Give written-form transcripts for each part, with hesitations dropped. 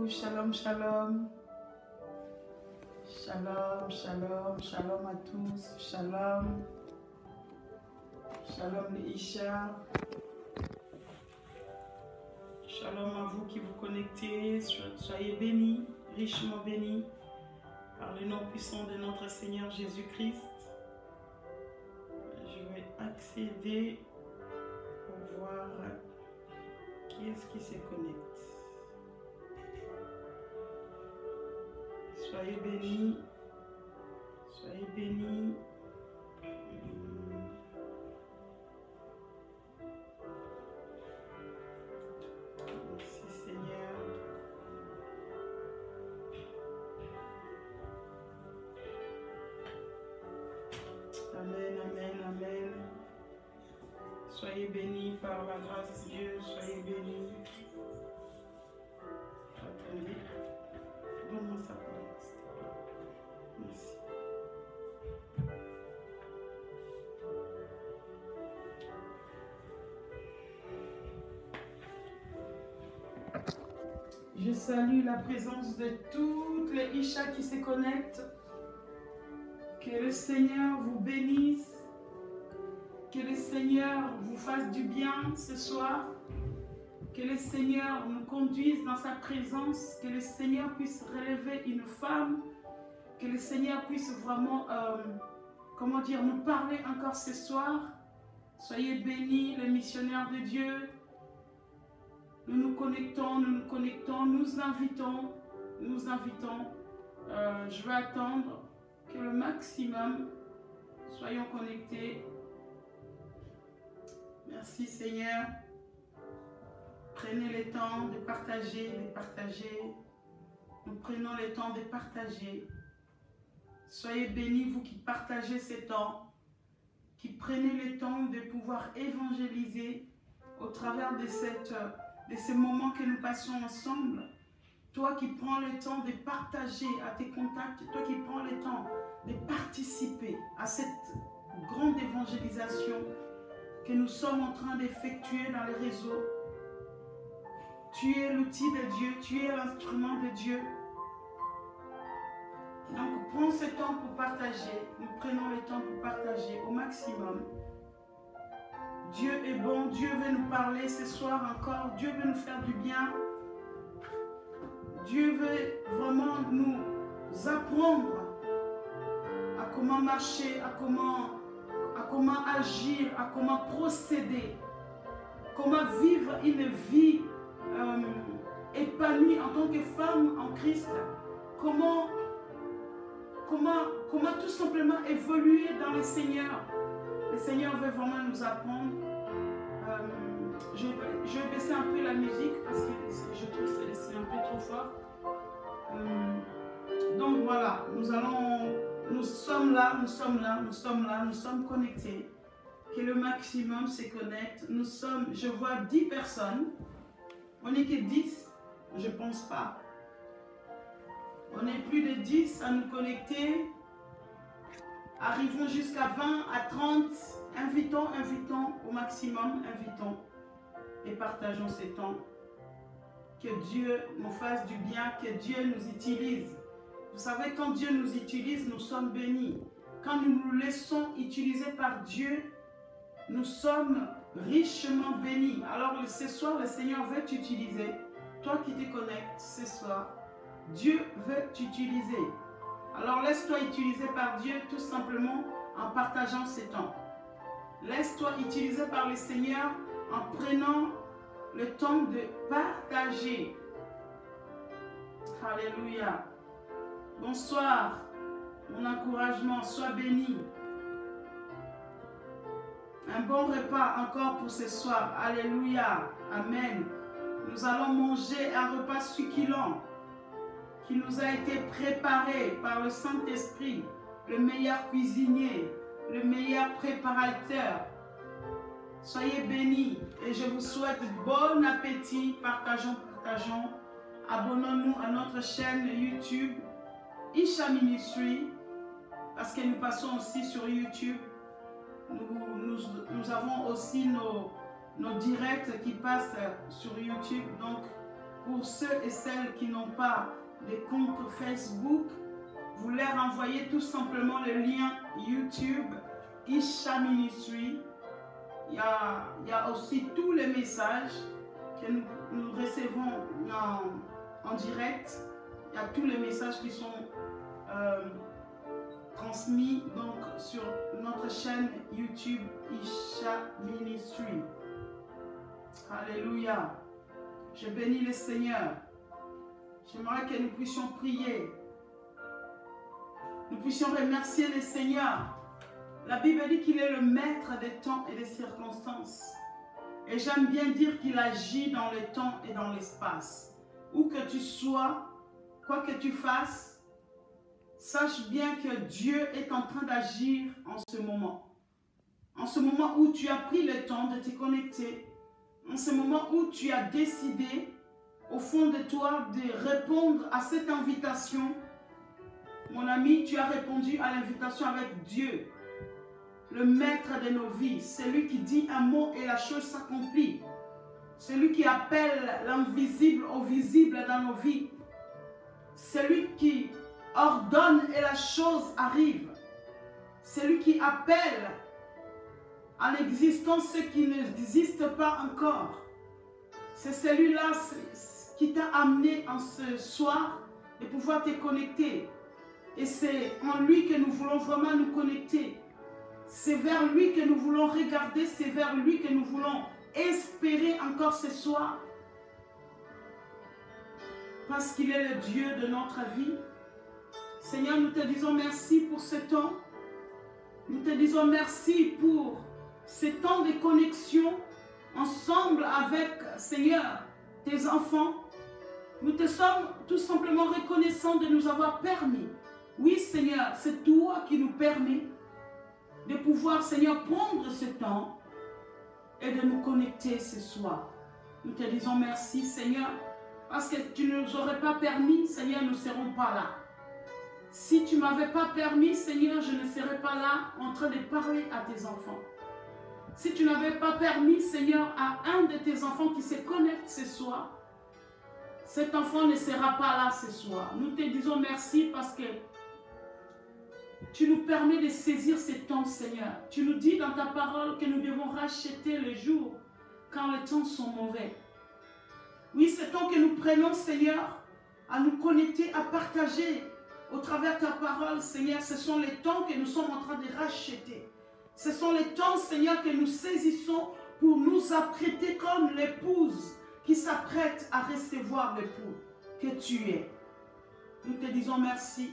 beaucoup. Shalom, shalom. Shalom, shalom, shalom à tous. Shalom. Shalom les Isha. Shalom à vous qui vous connectez. Soyez bénis, richement bénis par le nom puissant de notre Seigneur Jésus-Christ. Je vais accéder pour voir qui est-ce qui se connecte. Soyez bénis. Soyez bénis. Merci Seigneur. Amen, amen, amen. Soyez bénis par la grâce de Dieu. Soyez bénis. Attendez. Donne-moi ça. Merci. Je salue la présence de toutes les Isha qui se connectent. Que le Seigneur vous bénisse. Que le Seigneur vous fasse du bien ce soir. Que le Seigneur nous conduise dans sa présence. Que le Seigneur puisse relever une femme. Que le Seigneur puisse vraiment, nous parler encore ce soir. Soyez bénis, les missionnaires de Dieu. Nous nous connectons, nous invitons. Je vais attendre que le maximum soyons connectés. Merci Seigneur. Prenez le temps de partager, Nous prenons le temps de partager. Soyez bénis, vous qui partagez ces temps, qui prenez le temps de pouvoir évangéliser au travers de ces moments que nous passons ensemble. Toi qui prends le temps de partager à tes contacts, toi qui prends le temps de participer à cette grande évangélisation que nous sommes en train d'effectuer dans les réseaux. Tu es l'outil de Dieu, tu es l'instrument de Dieu. Donc prends ce temps pour partager, nous prenons le temps pour partager au maximum. Dieu est bon, Dieu veut nous parler ce soir encore, Dieu veut nous faire du bien. Dieu veut vraiment nous apprendre à comment marcher, à comment agir, à comment procéder, comment vivre une vie épanouie en tant que femme en Christ, comment tout simplement évoluer dans le Seigneur. Le Seigneur veut vraiment nous apprendre. Je vais baisser un peu la musique parce que je trouve que c'est un peu trop fort. Donc voilà, nous sommes là, nous sommes connectés. Que le maximum se connecte. Je vois 10 personnes. On n'est que 10, je ne pense pas. On est plus de 10 à nous connecter. Arrivons jusqu'à 20, à 30. Invitons au maximum, invitons. Et partageons ces temps. Que Dieu nous fasse du bien, que Dieu nous utilise. Vous savez, quand Dieu nous utilise, nous sommes bénis. Quand nous nous laissons utiliser par Dieu, nous sommes richement bénis. Alors ce soir, le Seigneur veut t'utiliser. Toi qui te connectes ce soir, Dieu veut t'utiliser. Alors laisse-toi utiliser par Dieu tout simplement en partageant ces temps. Laisse-toi utiliser par le Seigneur en prenant le temps de partager. Alléluia. Bonsoir. Mon encouragement, sois béni. Un bon repas encore pour ce soir. Alléluia. Amen. Nous allons manger un repas succulent qui nous a été préparé par le Saint-Esprit, le meilleur cuisinier, le meilleur préparateur. Soyez bénis et je vous souhaite bon appétit. Partageons. Abonnons-nous à notre chaîne YouTube Isha Ministry parce que nous passons aussi sur YouTube. Nous avons aussi nos directs qui passent sur YouTube. Donc, Pour ceux et celles qui n'ont pas de compte Facebook, vous leur envoyez tout simplement le lien YouTube Isha Ministry. Il y a aussi tous les messages que nous recevons en direct. Il y a tous les messages qui sont transmis donc sur notre chaîne YouTube Isha Ministry. Alléluia. Je bénis le Seigneur. J'aimerais que nous puissions prier. Nous puissions remercier le Seigneur. La Bible dit qu'il est le maître des temps et des circonstances. Et j'aime bien dire qu'il agit dans le temps et dans l'espace. Où que tu sois, quoi que tu fasses, sache bien que Dieu est en train d'agir en ce moment. En ce moment où tu as pris le temps de te connecter, en ce moment où tu as décidé au fond de toi de répondre à cette invitation, mon ami, tu as répondu à l'invitation avec Dieu, le maître de nos vies, celui qui dit un mot et la chose s'accomplit, celui qui appelle l'invisible au visible dans nos vies, celui qui ordonne et la chose arrive, celui qui appelle à l'existence ce qui n'existe pas encore. C'est celui-là qui t'a amené en ce soir de pouvoir te connecter. Et c'est en lui que nous voulons vraiment nous connecter. C'est vers lui que nous voulons regarder, c'est vers lui que nous voulons espérer encore ce soir. Parce qu'il est le Dieu de notre vie. Seigneur, nous te disons merci pour ce temps. Nous te disons merci pour ce temps de connexion ensemble avec, Seigneur, tes enfants. Nous te sommes tout simplement reconnaissants de nous avoir permis. Oui, Seigneur, c'est toi qui nous permets de pouvoir, Seigneur, prendre ce temps et de nous connecter ce soir. Nous te disons merci, Seigneur, parce que tu ne nous aurais pas permis, Seigneur, nous ne serons pas là. Si tu ne m'avais pas permis, Seigneur, je ne serais pas là en train de parler à tes enfants. Si tu n'avais pas permis, Seigneur, à un de tes enfants qui se connecte ce soir, cet enfant ne sera pas là ce soir. Nous te disons merci parce que tu nous permets de saisir ces temps, Seigneur. Tu nous dis dans ta parole que nous devons racheter les jours quand les temps sont mauvais. Oui, c'est temps que nous prenons, Seigneur, à nous connecter, à partager au travers de ta parole, Seigneur. Ce sont les temps que nous sommes en train de racheter. Ce sont les temps, Seigneur, que nous saisissons pour nous apprêter comme l'épouse qui s'apprête à recevoir l'époux que tu es. Nous te disons merci.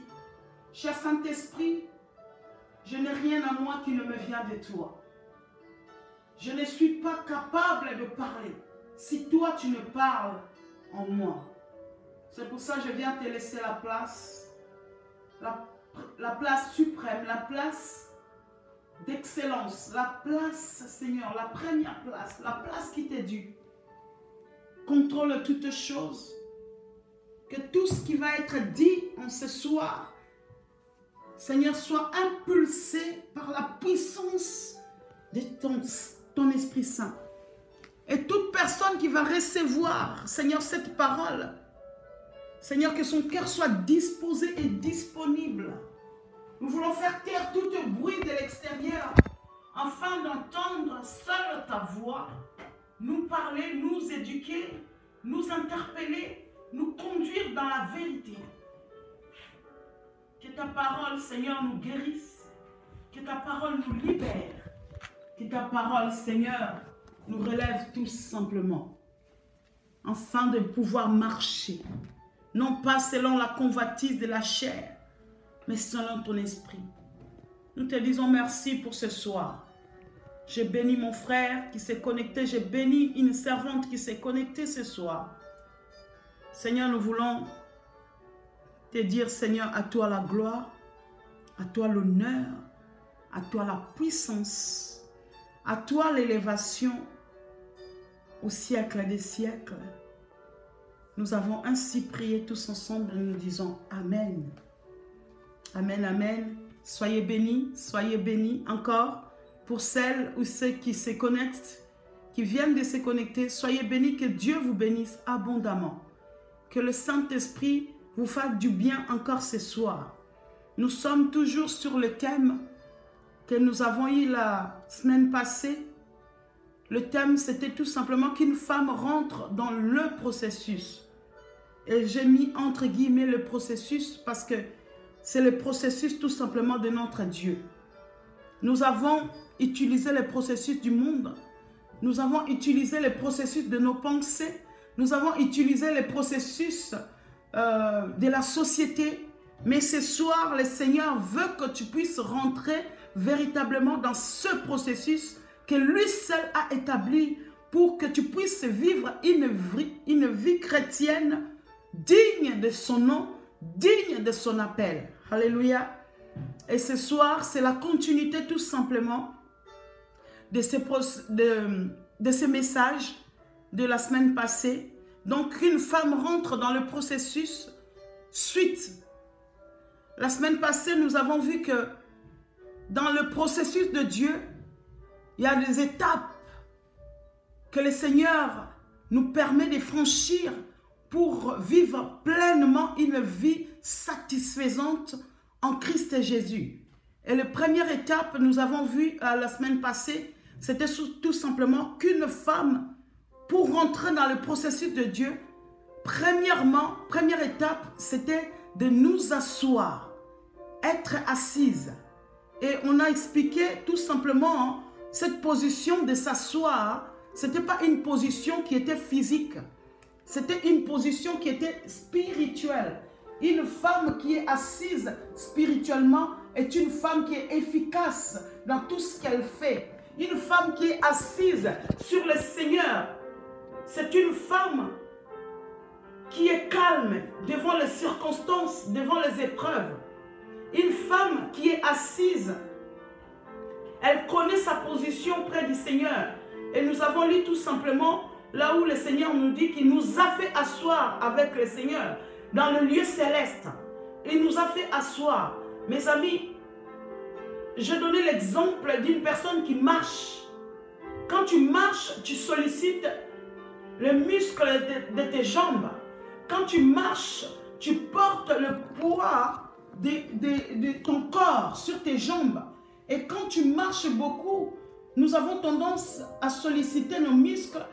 Cher Saint-Esprit, je n'ai rien à moi qui ne me vient de toi. Je ne suis pas capable de parler si toi tu ne parles en moi. C'est pour ça que je viens te laisser la place, la place suprême, la place d'excellence, la place, Seigneur, la première place, la place qui t'est due. Contrôle toutes choses, que tout ce qui va être dit en ce soir, Seigneur, soit impulsé par la puissance de ton Esprit Saint. Et toute personne qui va recevoir, Seigneur, cette parole, Seigneur, que son cœur soit disposé et disponible. Nous voulons faire taire tout bruit de l'extérieur, afin d'entendre seule ta voix, nous parler, nous éduquer, nous interpeller, nous conduire dans la vérité. Que ta parole, Seigneur, nous guérisse, que ta parole nous libère, que ta parole, Seigneur, nous relève tous simplement, afin de pouvoir marcher, non pas selon la convoitise de la chair, mais selon ton esprit. Nous te disons merci pour ce soir. Je bénis mon frère qui s'est connecté, je bénis une servante qui s'est connectée ce soir. Seigneur, nous voulons te dire, Seigneur, à toi la gloire, à toi l'honneur, à toi la puissance, à toi l'élévation au siècle des siècles. Nous avons ainsi prié tous ensemble et nous disons Amen. Amen, Amen. Soyez bénis encore pour celles ou ceux qui se connectent, qui viennent de se connecter. Soyez bénis, que Dieu vous bénisse abondamment. Que le Saint-Esprit vous fasse du bien encore ce soir. Nous sommes toujours sur le thème que nous avons eu la semaine passée. Le thème, c'était tout simplement qu'une femme rentre dans le processus. Et j'ai mis entre guillemets le processus parce que c'est le processus tout simplement de notre Dieu. Nous avons utilisé le processus du monde. Nous avons utilisé le processus de nos pensées. Nous avons utilisé le processus de la société. Mais ce soir, le Seigneur veut que tu puisses rentrer véritablement dans ce processus que lui seul a établi pour que tu puisses vivre une vie chrétienne digne de son nom, digne de son appel. Alléluia. Et ce soir, c'est la continuité tout simplement de ces messages de la semaine passée. Donc, une femme rentre dans le processus suite. La semaine passée, nous avons vu que dans le processus de Dieu, il y a des étapes que le Seigneur nous permet de franchir pour vivre pleinement une vie satisfaisante en Christ Jésus. Et la première étape, nous avons vu la semaine passée, c'était tout simplement qu'une femme, pour rentrer dans le processus de Dieu, première étape, c'était de nous asseoir, être assise. Et on a expliqué tout simplement cette position de s'asseoir, ce n'était pas une position qui était physique, c'était une position qui était spirituelle. Une femme qui est assise spirituellement est une femme qui est efficace dans tout ce qu'elle fait. Une femme qui est assise sur le Seigneur, c'est une femme qui est calme devant les circonstances, devant les épreuves. Une femme qui est assise, elle connaît sa position près du Seigneur. Et nous avons lu tout simplement là où le Seigneur nous dit qu'il nous a fait asseoir avec le Seigneur dans le lieu céleste. Il nous a fait asseoir. Mes amis, je donnais l'exemple d'une personne qui marche. Quand tu marches, tu sollicites le muscle de tes jambes. Quand tu marches, tu portes le poids de ton corps sur tes jambes. Et quand tu marches beaucoup, nous avons tendance à solliciter nos muscles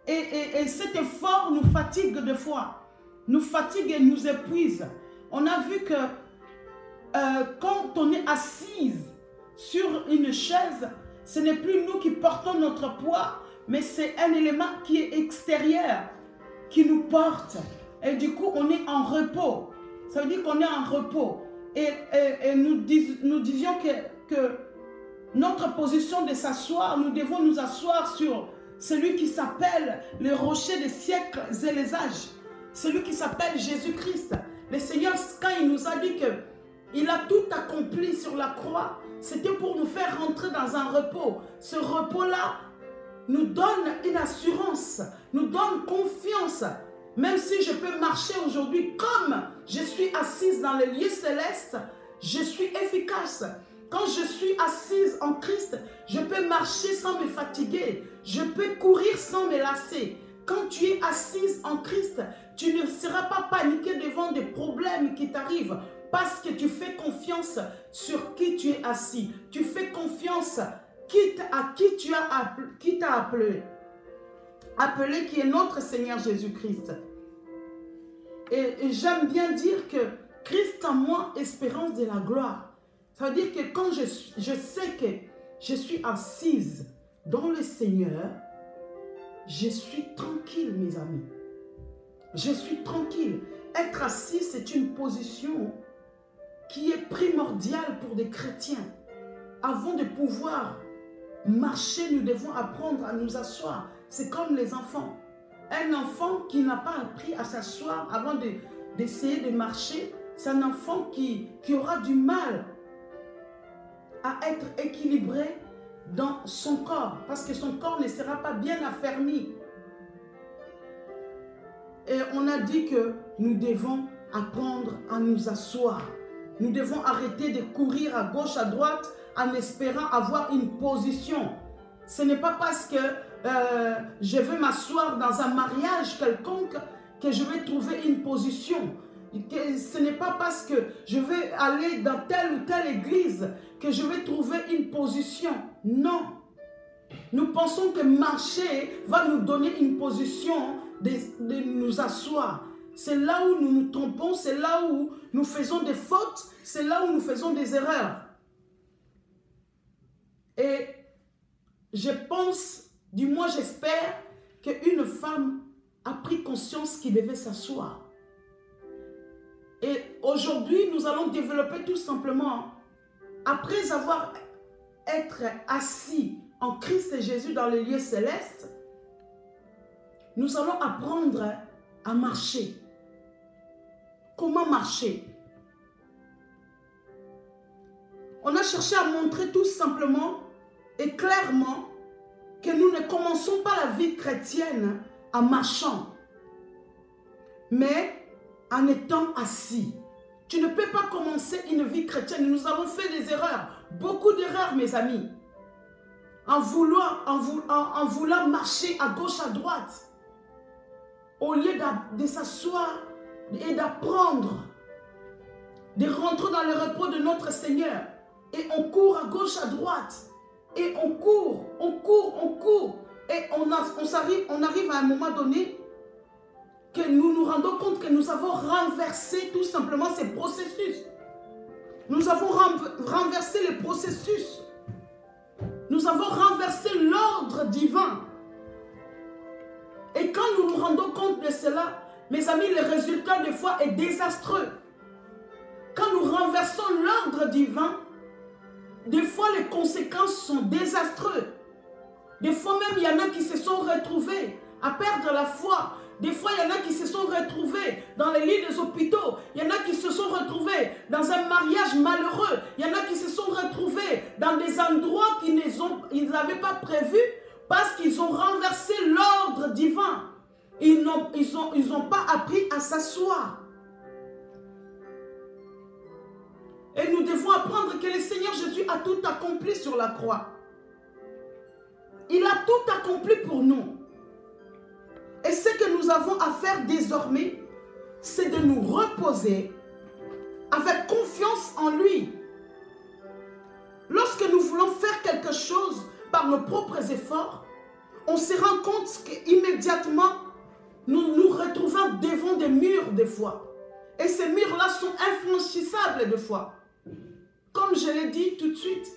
et cet effort nous fatigue des fois. Nous fatigue et nous épuise. On a vu que quand on est assise sur une chaise, ce n'est plus nous qui portons notre poids, mais c'est un élément qui est extérieur, qui nous porte. Et du coup, on est en repos. Ça veut dire qu'on est en repos. Et nous disions que notre position de s'asseoir, nous devons nous asseoir sur celui qui s'appelle le rocher des siècles et les âges. Celui qui s'appelle Jésus-Christ. Le Seigneur, quand il nous a dit qu'il a tout accompli sur la croix, c'était pour nous faire rentrer dans un repos. Ce repos-là nous donne une assurance, nous donne confiance. Même si je peux marcher aujourd'hui comme je suis assise dans les lieux célestes, je suis efficace. Quand je suis assise en Christ, je peux marcher sans me fatiguer. Je peux courir sans me lasser. Quand tu es assise en Christ, tu ne seras pas paniqué devant des problèmes qui t'arrivent parce que tu fais confiance sur qui tu es assis. Tu fais confiance à qui t'a appelé. Appelé qui est notre Seigneur Jésus-Christ. Et j'aime bien dire que Christ en moi, espérance de la gloire. Ça veut dire que quand je sais que je suis assise dans le Seigneur, je suis tranquille, mes amis. Je suis tranquille. Être assis, c'est une position qui est primordiale pour des chrétiens. Avant de pouvoir marcher, nous devons apprendre à nous asseoir. C'est comme les enfants. Un enfant qui n'a pas appris à s'asseoir avant d'essayer de marcher, c'est un enfant qui aura du mal à être équilibré dans son corps, parce que son corps ne sera pas bien affermi. Et on a dit que nous devons apprendre à nous asseoir. Nous devons arrêter de courir à gauche, à droite, en espérant avoir une position. Ce n'est pas parce que je veux m'asseoir dans un mariage quelconque que je vais trouver une position. Ce n'est pas parce que je vais aller dans telle ou telle église que je vais trouver une position. Non. Nous pensons que marcher va nous donner une position de nous asseoir. C'est là où nous nous trompons, c'est là où nous faisons des fautes, c'est là où nous faisons des erreurs. Et je pense, du moins j'espère, qu'une femme a pris conscience qu'il devait s'asseoir. Et aujourd'hui, nous allons développer tout simplement, après avoir été assis en Christ et Jésus dans les lieux célestes, nous allons apprendre à marcher. Comment marcher? On a cherché à montrer tout simplement et clairement que nous ne commençons pas la vie chrétienne en marchant, mais en étant assis. Tu ne peux pas commencer une vie chrétienne. Nous avons fait des erreurs, beaucoup d'erreurs, mes amis, en voulant marcher à gauche, à droite, au lieu de s'asseoir et d'apprendre, de rentrer dans le repos de notre Seigneur. Et on court à gauche, à droite, et on court, et on arrive à un moment donné que nous nous rendons compte que nous avons renversé tout simplement ces processus. Nous avons renversé les processus. Nous avons renversé l'ordre divin. Et quand nous nous rendons compte de cela, mes amis, le résultat des fois est désastreux. Quand nous renversons l'ordre divin, des fois les conséquences sont désastreuses. Des fois même, il y en a qui se sont retrouvés à perdre la foi. Des fois, il y en a qui se sont retrouvés dans les lits des hôpitaux. Il y en a qui se sont retrouvés dans un mariage malheureux. Il y en a qui se sont retrouvés dans des endroits qu'ils n'avaient pas prévus parce qu'ils ont renversé l'ordre divin. Ils n'ont pas appris à s'asseoir. Et nous devons apprendre que le Seigneur Jésus a tout accompli sur la croix. Il a tout accompli pour nous. Et ce que nous avons à faire désormais, c'est de nous reposer avec confiance en lui. Lorsque nous voulons faire quelque chose par nos propres efforts, on se rend compte qu'immédiatement, nous nous retrouvons devant des murs des fois. Et ces murs-là sont infranchissables des fois. Comme je l'ai dit tout de suite,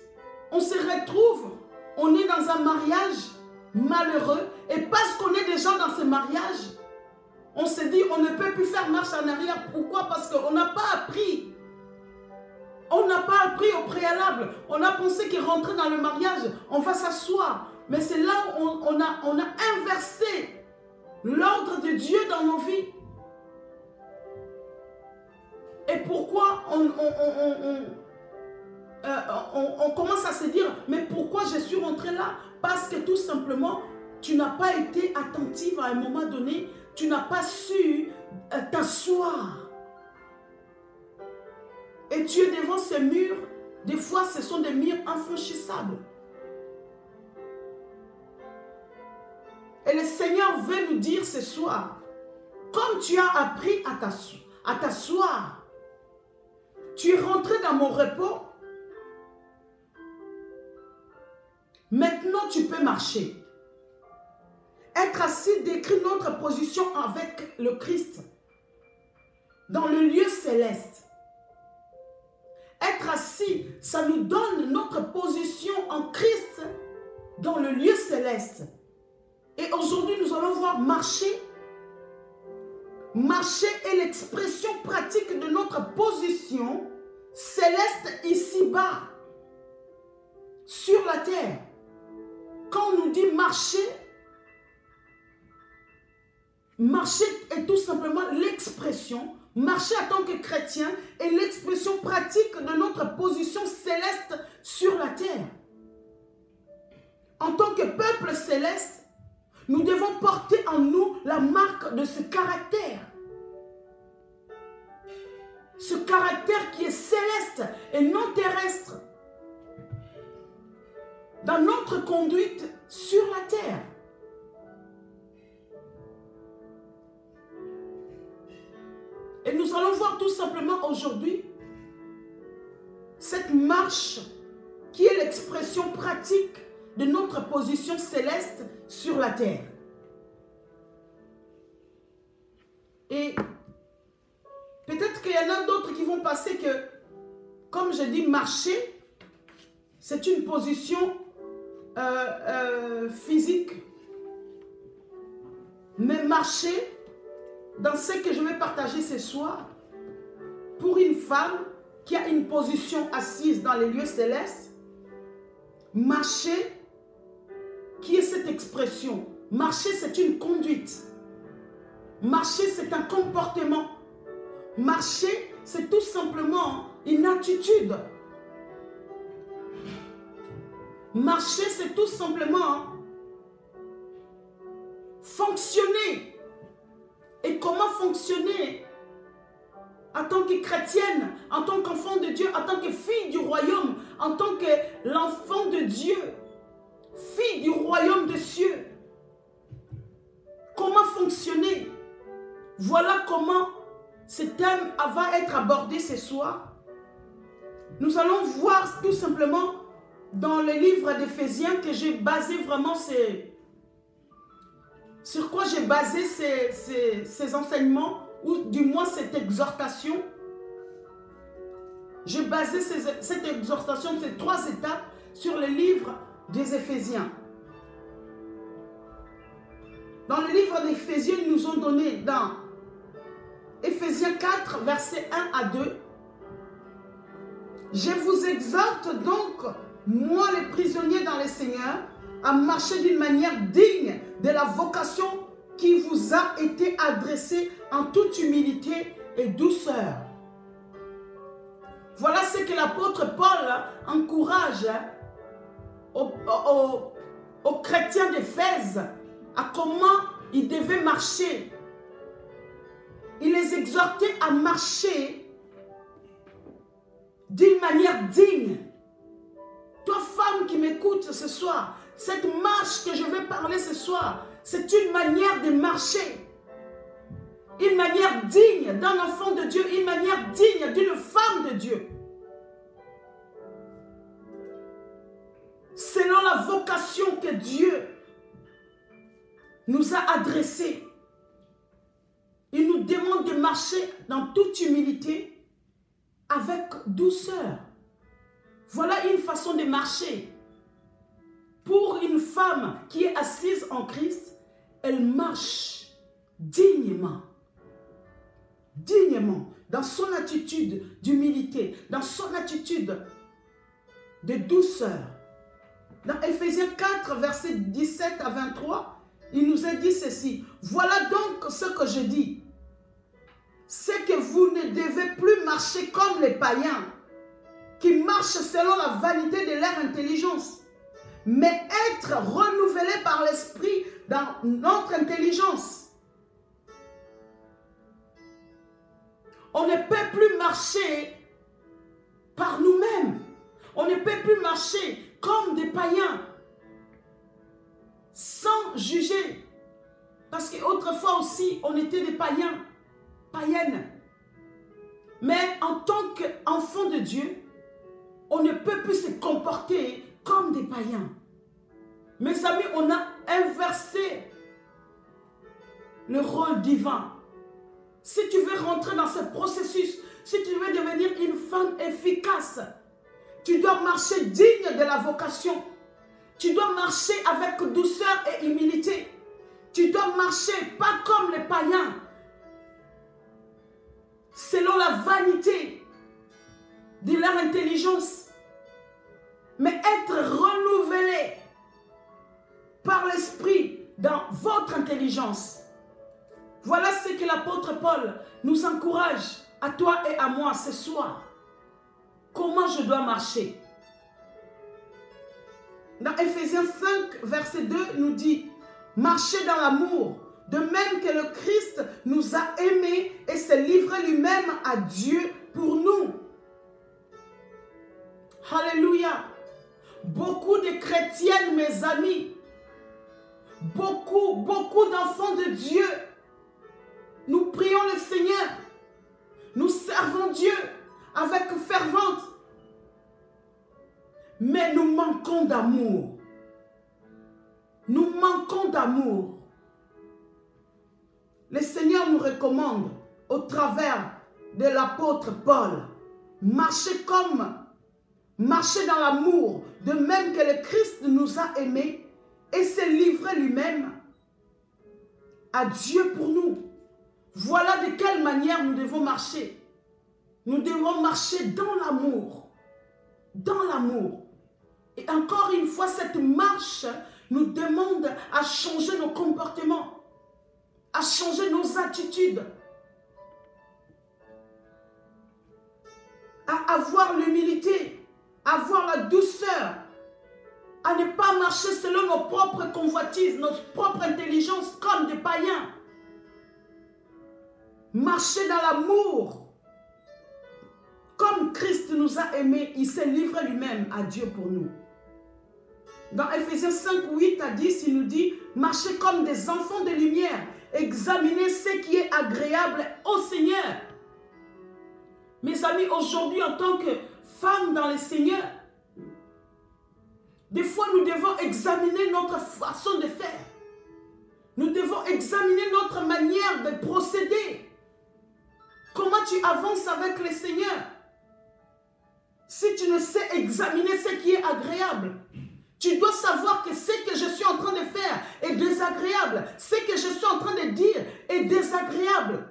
on se retrouve, on est dans un mariage malheureux, et parce qu'on est déjà dans ce mariage, on se dit on ne peut plus faire marche en arrière. Pourquoi? Parce qu'on n'a pas appris. On n'a pas appris au préalable. On a pensé que rentrer dans le mariage, on va s'asseoir. Mais c'est là où on a inversé l'ordre de Dieu dans nos vies. Et pourquoi on commence à se dire, mais pourquoi je suis rentré là? Parce que tout simplement, tu n'as pas été attentive à un moment donné, tu n'as pas su t'asseoir. Et tu es devant ces murs, des fois ce sont des murs infranchissables. Et le Seigneur veut nous dire ce soir, comme tu as appris à t'asseoir, tu es rentré dans mon repos, maintenant tu peux marcher. Être assis décrit notre position avec le Christ dans le lieu céleste. Être assis, ça nous donne notre position en Christ dans le lieu céleste. Et aujourd'hui, nous allons voir marcher. Marcher est l'expression pratique de notre position céleste ici-bas, sur la terre. Quand on nous dit marcher, marcher est tout simplement l'expression, marcher en tant que chrétien est l'expression pratique de notre position céleste sur la terre. En tant que peuple céleste, nous devons porter en nous la marque de ce caractère. Ce caractère qui est céleste et non terrestre. Dans notre conduite sur la terre. nous allons voir tout simplement aujourd'hui cette marche qui est l'expression pratique de notre position céleste sur la terre. Et peut-être qu'il y en a d'autres qui vont penser que, comme je dis, marcher, c'est une position physique. Mais marcher, dans ce que je vais partager ce soir, pour une femme qui a une position assise dans les lieux célestes, marcher, qui est cette expression? Marcher, c'est une conduite. Marcher, c'est un comportement. Marcher, c'est tout simplement une attitude. Marcher, c'est tout simplement fonctionner. Et comment fonctionner en tant que chrétienne, en tant qu'enfant de Dieu, en tant que fille du royaume, en tant que l'enfant de Dieu, fille du royaume des cieux. Comment fonctionner? Voilà comment ce thème va être abordé ce soir. Nous allons voir tout simplement dans le livre d'Éphésiens que j'ai basé vraiment sur quoi j'ai basé ces enseignements, ou du moins cette exhortation. J'ai basé cette exhortation, ces 3 étapes, sur le livre des Éphésiens. Dans le livre d'Éphésiens, ils nous ont donné dans Éphésiens 4, versets 1 à 2. Je vous exhorte donc, moi les prisonniers dans le Seigneur, à marcher d'une manière digne de la vocation qui vous a été adressée en toute humilité et douceur. Voilà ce que l'apôtre Paul encourage aux chrétiens d'Éphèse, à comment ils devaient marcher. Il les exhortait à marcher d'une manière digne. Toi, femme qui m'écoute ce soir, cette marche que je vais parler ce soir, c'est une manière de marcher. Une manière digne d'un enfant de Dieu, une manière digne d'une femme de Dieu. Selon la vocation que Dieu nous a adressée. Il nous demande de marcher dans toute humilité, avec douceur. Voilà une façon de marcher. Pour une femme qui est assise en Christ, elle marche dignement. Dignement, dans son attitude d'humilité, dans son attitude de douceur. Dans Éphésiens 4, versets 17 à 23, il nous est dit ceci. Voilà donc ce que je dis. C'est que vous ne devez plus marcher comme les païens, qui marchent selon la vanité de leur intelligence, mais être renouvelés par l'esprit dans notre intelligence. On ne peut plus marcher par nous-mêmes. On ne peut plus marcher comme des païens, sans juger. Parce qu'autrefois aussi, on était des païens, païennes. Mais en tant qu'enfant de Dieu, on ne peut plus se comporter comme des païens. Mes amis, on a inversé le rôle divin. Si tu veux rentrer dans ce processus, si tu veux devenir une femme efficace, tu dois marcher digne de la vocation. Tu dois marcher avec douceur et humilité. Tu dois marcher pas comme les païens, selon la vanité de leur intelligence, mais être renouvelé par l'esprit dans votre intelligence. Voilà ce que l'apôtre Paul nous encourage à toi et à moi ce soir. Comment je dois marcher? Dans Éphésiens 5, verset 2, nous dit « Marchez dans l'amour, de même que le Christ nous a aimés et s'est livré lui-même à Dieu pour nous. » Alléluia. Beaucoup de chrétiennes, mes amis, beaucoup d'enfants de Dieu, nous prions le Seigneur, Nous servons Dieu avec fervente. Mais nous manquons d'amour. Nous manquons d'amour. Le Seigneur nous recommande, au travers de l'apôtre Paul, marcher dans l'amour, de même que le Christ nous a aimés et s'est livré lui-même à Dieu pour nous. Voilà de quelle manière nous devons marcher. Nous devons marcher dans l'amour. Dans l'amour. Et encore une fois, cette marche nous demande à changer nos comportements, à changer nos attitudes, à avoir l'humilité, à avoir la douceur, à ne pas marcher selon nos propres convoitises, notre propre intelligence comme des païens. Marcher dans l'amour. Comme Christ nous a aimés, il s'est livré lui-même à Dieu pour nous. Dans Ephésiens 5, 8 à 10, il nous dit, marchez comme des enfants de lumière, examinez ce qui est agréable au Seigneur. Mes amis, aujourd'hui, en tant que femmes dans le Seigneur, des fois, nous devons examiner notre façon de faire. Nous devons examiner notre manière de procéder. Comment tu avances avec le Seigneur? Si tu ne sais examiner ce qui est agréable, tu dois savoir que ce que je suis en train de faire est désagréable. Ce que je suis en train de dire est désagréable.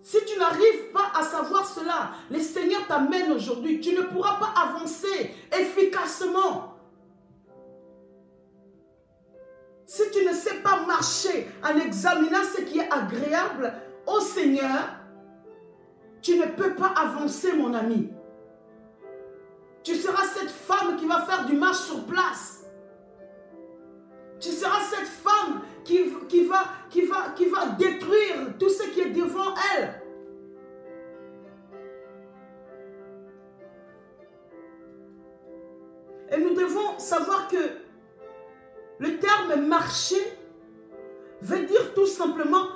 Si tu n'arrives pas à savoir cela, le Seigneur t'amène aujourd'hui. Tu ne pourras pas avancer efficacement. Si tu ne sais pas marcher en examinant ce qui est agréable au Seigneur, tu ne peux pas avancer, mon ami. Tu seras cette femme qui va faire du marche sur place. Tu seras cette femme qui va détruire tout ce qui est devant elle. Et nous devons savoir que le terme marcher veut dire tout simplement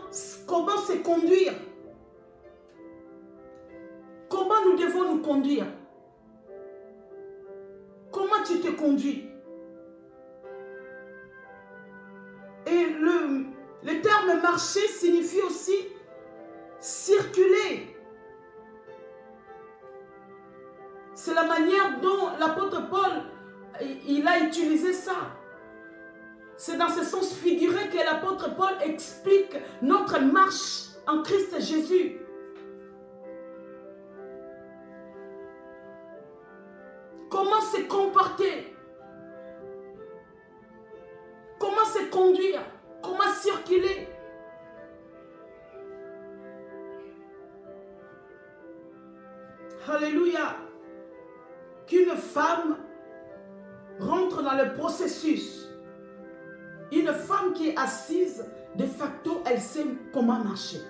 comment se conduire. Comment nous devons nous conduire? Comment tu te conduis? Et le terme marcher signifie aussi circuler. C'est la manière dont l'apôtre Paul il a utilisé ça. C'est dans ce sens figuré que l'apôtre Paul explique notre marche en Christ Jésus. Comment se comporter? Comment se conduire? Comment circuler? Alléluia. Qu'une femme rentre dans le processus. Une femme qui est assise, de facto, elle sait comment marcher.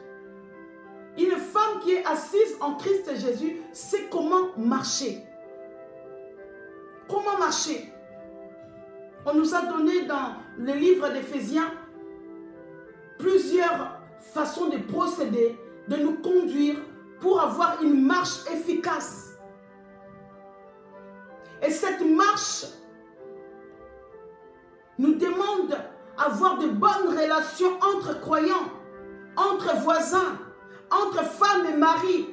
Une femme qui est assise en Christ Jésus sait comment marcher. Comment marcher? On nous a donné dans le livre d'Éphésiens plusieurs façons de procéder, de nous conduire pour avoir une marche efficace. Et cette marche nous demande d'avoir de bonnes relations entre croyants, entre voisins, entre femmes et maris,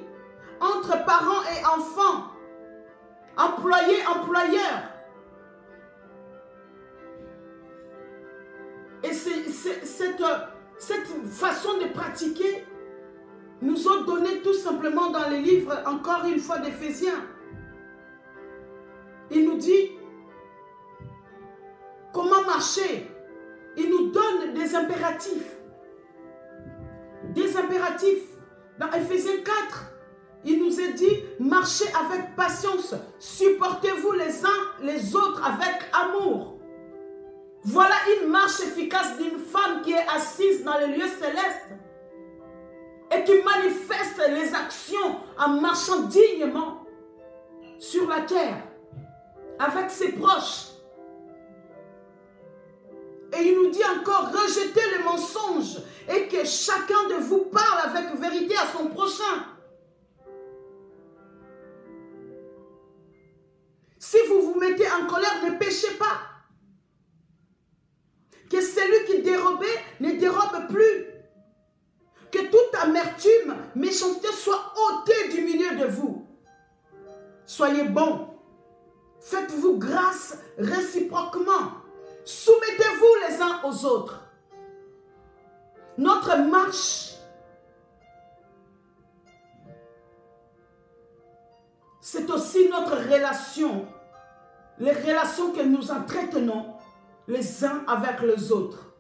entre parents et enfants, employés, employeurs. Et cette façon de pratiquer nous ont donné tout simplement dans les livres, encore une fois, d'Éphésiens. Il nous dit comment marcher. Il nous donne des impératifs. Des impératifs. Dans Éphésiens 4, il nous est dit, marchez avec patience, supportez-vous les uns les autres avec amour. Voilà une marche efficace d'une femme qui est assise dans les lieux célestes et qui manifeste les actions en marchant dignement sur la terre avec ses proches. Et il nous dit encore, rejetez les mensonges et que chacun de vous parle avec vérité à son prochain. Si vous vous mettez en colère, ne péchez pas. Que celui qui dérobait ne dérobe plus. Que toute amertume, méchanceté soit ôtée du milieu de vous. Soyez bons. Faites-vous grâce réciproquement. Soumettez-vous les uns aux autres. Notre marche, c'est aussi notre relation. Les relations que nous entretenons les uns avec les autres.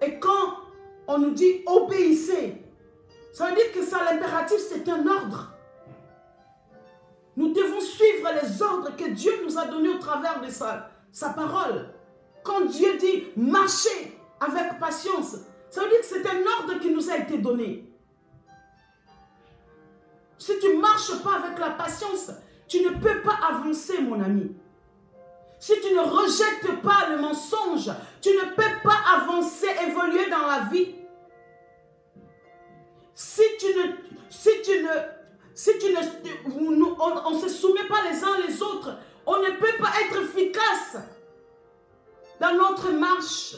Et quand on nous dit obéissez, ça veut dire que ça, l'impératif, c'est un ordre. Nous devons suivre les ordres que Dieu nous a donnés au travers de sa parole. Quand Dieu dit marchez avec patience, ça veut dire que c'est un ordre qui nous a été donné. Si tu ne marches pas avec la patience, tu ne peux pas avancer, mon ami. Si tu ne rejettes pas le mensonge, tu ne peux pas avancer, évoluer dans la vie. On ne se soumet pas les uns les autres, on ne peut pas être efficace dans notre marche.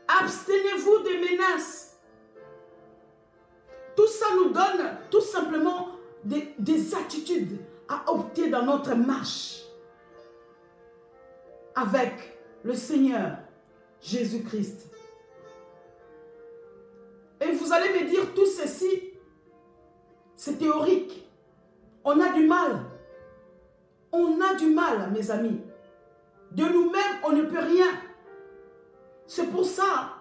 Abstenez-vous des menaces. Tout ça nous donne tout simplement des attitudes à opter dans notre marche avec le Seigneur Jésus-Christ. Et vous allez me dire, tout ceci, c'est théorique. On a du mal. On a du mal, mes amis. De nous-mêmes, on ne peut rien. C'est pour ça,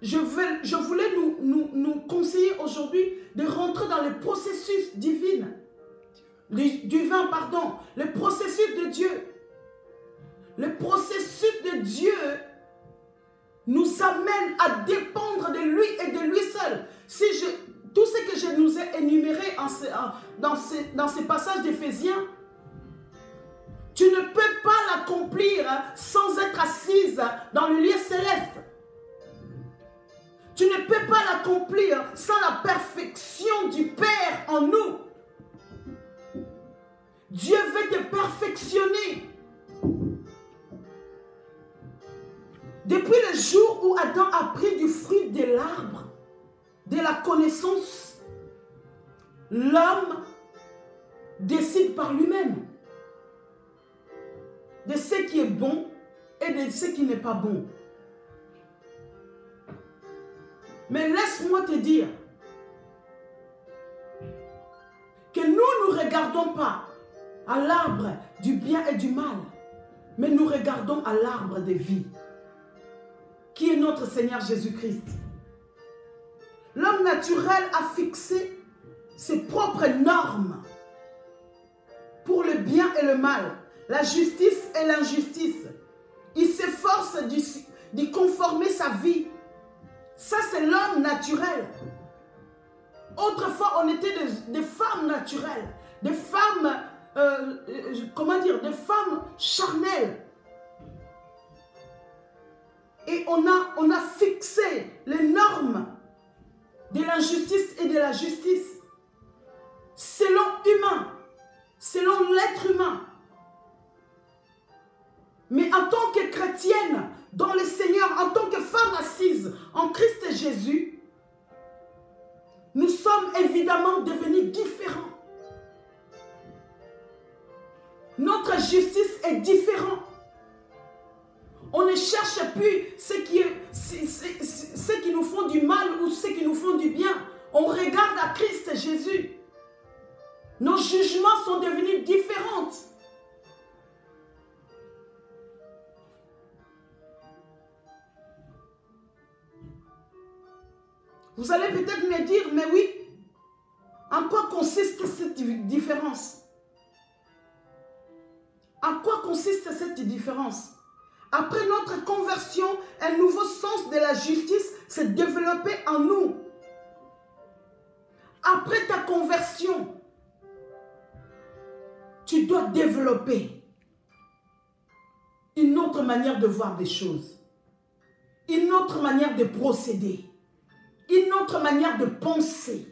je voulais nous conseiller aujourd'hui de rentrer dans le processus divin. Le processus de Dieu. Le processus de Dieu nous amène à dépendre de lui et de lui seul. Tout ce que je nous ai énuméré dans ces passages d'Éphésiens, tu ne peux pas l'accomplir sans être assise dans le lieu céleste. Tu ne peux pas l'accomplir sans la perfection du Père en nous. Dieu veut te perfectionner. Depuis le jour où Adam a pris du fruit de l'arbre, de la connaissance, l'homme décide par lui-même de ce qui est bon et de ce qui n'est pas bon. Mais laisse-moi te dire que nous ne regardons pas à l'arbre du bien et du mal, mais nous regardons à l'arbre de vie, qui est notre Seigneur Jésus-Christ. L'homme naturel a fixé ses propres normes pour le bien et le mal, la justice et l'injustice. Il s'efforce d'y conformer sa vie. Ça, c'est l'homme naturel. Autrefois, on était des femmes naturelles, des femmes, des femmes charnelles. Et on a fixé les normes de l'injustice et de la justice selon l'être humain. Mais en tant que chrétienne, dans le Seigneur, en tant que femme assise en Christ Jésus, nous sommes évidemment devenus différents. Notre justice est différente. On ne cherche plus ceux qui nous font du mal ou ceux qui nous font du bien. On regarde à Christ Jésus. Nos jugements sont devenus différents. Vous allez peut-être me dire, mais oui, en quoi consiste cette différence? En quoi consiste cette différence? Après notre conversion, un nouveau sens de la justice s'est développé en nous. Après ta conversion, tu dois développer une autre manière de voir des choses, une autre manière de procéder, une autre manière de penser.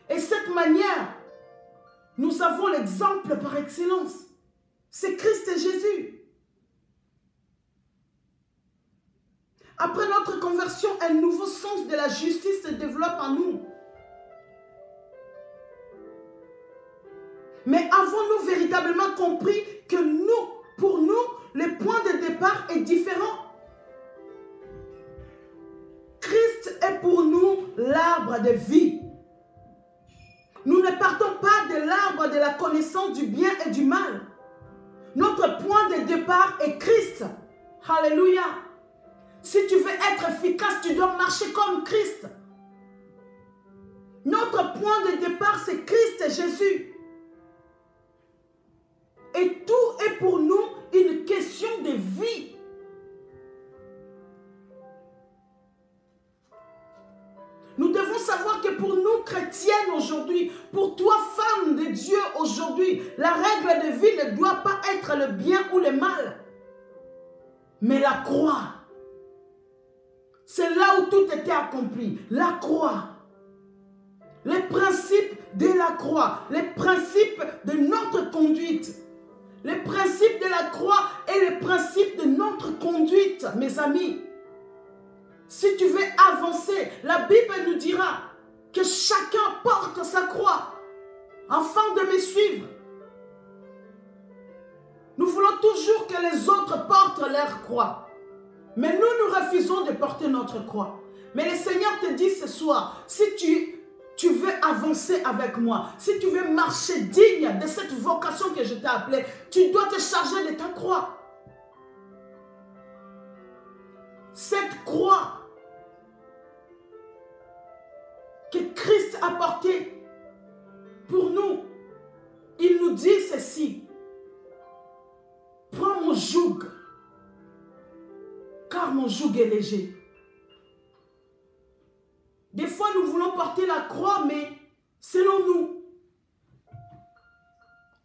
Et cette manière, nous avons l'exemple par excellence. C'est Christ et Jésus. Après notre conversion, un nouveau sens de la justice se développe en nous. Mais avons-nous véritablement compris que pour nous, le point de départ est différent? Christ est pour nous l'arbre de vie. Nous ne partons pas de l'arbre de la connaissance du bien et du mal. Notre point de départ est Christ. Alléluia. Si tu veux être efficace, tu dois marcher comme Christ. Notre point de départ, c'est Christ et Jésus. Et tout est pour nous une question de vie. Nous devons savoir que pour nous, chrétiennes aujourd'hui, pour toi, femme de Dieu aujourd'hui, la règle de vie ne doit pas être le bien ou le mal, mais la croix. C'est là où tout était accompli. La croix. Les principes de la croix. Les principes de notre conduite. Les principes de la croix et les principes de notre conduite, mes amis. Si tu veux avancer, la Bible nous dira que chacun porte sa croix afin de me suivre. Nous voulons toujours que les autres portent leur croix. Mais nous, nous refusons de porter notre croix. Mais le Seigneur te dit ce soir, si tu veux avancer avec moi, si tu veux marcher digne de cette vocation que je t'ai appelée, tu dois te charger de ta croix. Cette croix que Christ a portée pour nous, il nous dit ceci: prends mon joug, car mon joug est léger. Des fois, nous voulons porter la croix, mais selon nous.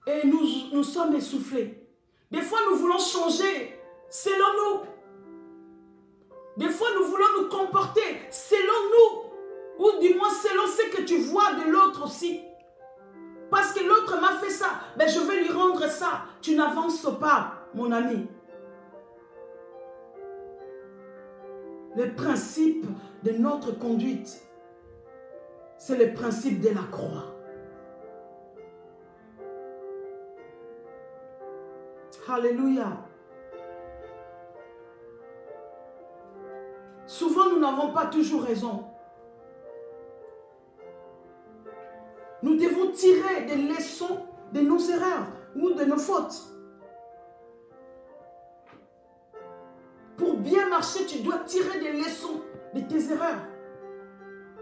Et nous sommes essoufflés. Des fois, nous voulons changer selon nous. Des fois, nous voulons nous comporter selon nous. Ou du moins selon ce que tu vois de l'autre aussi. Parce que l'autre m'a fait ça, mais je vais lui rendre ça. Tu n'avances pas, mon ami. Le principe de notre conduite, c'est le principe de la croix. Alléluia. Souvent, nous n'avons pas toujours raison. Nous devons tirer des leçons de nos erreurs ou de nos fautes. Pour bien marcher, tu dois tirer des leçons de tes erreurs.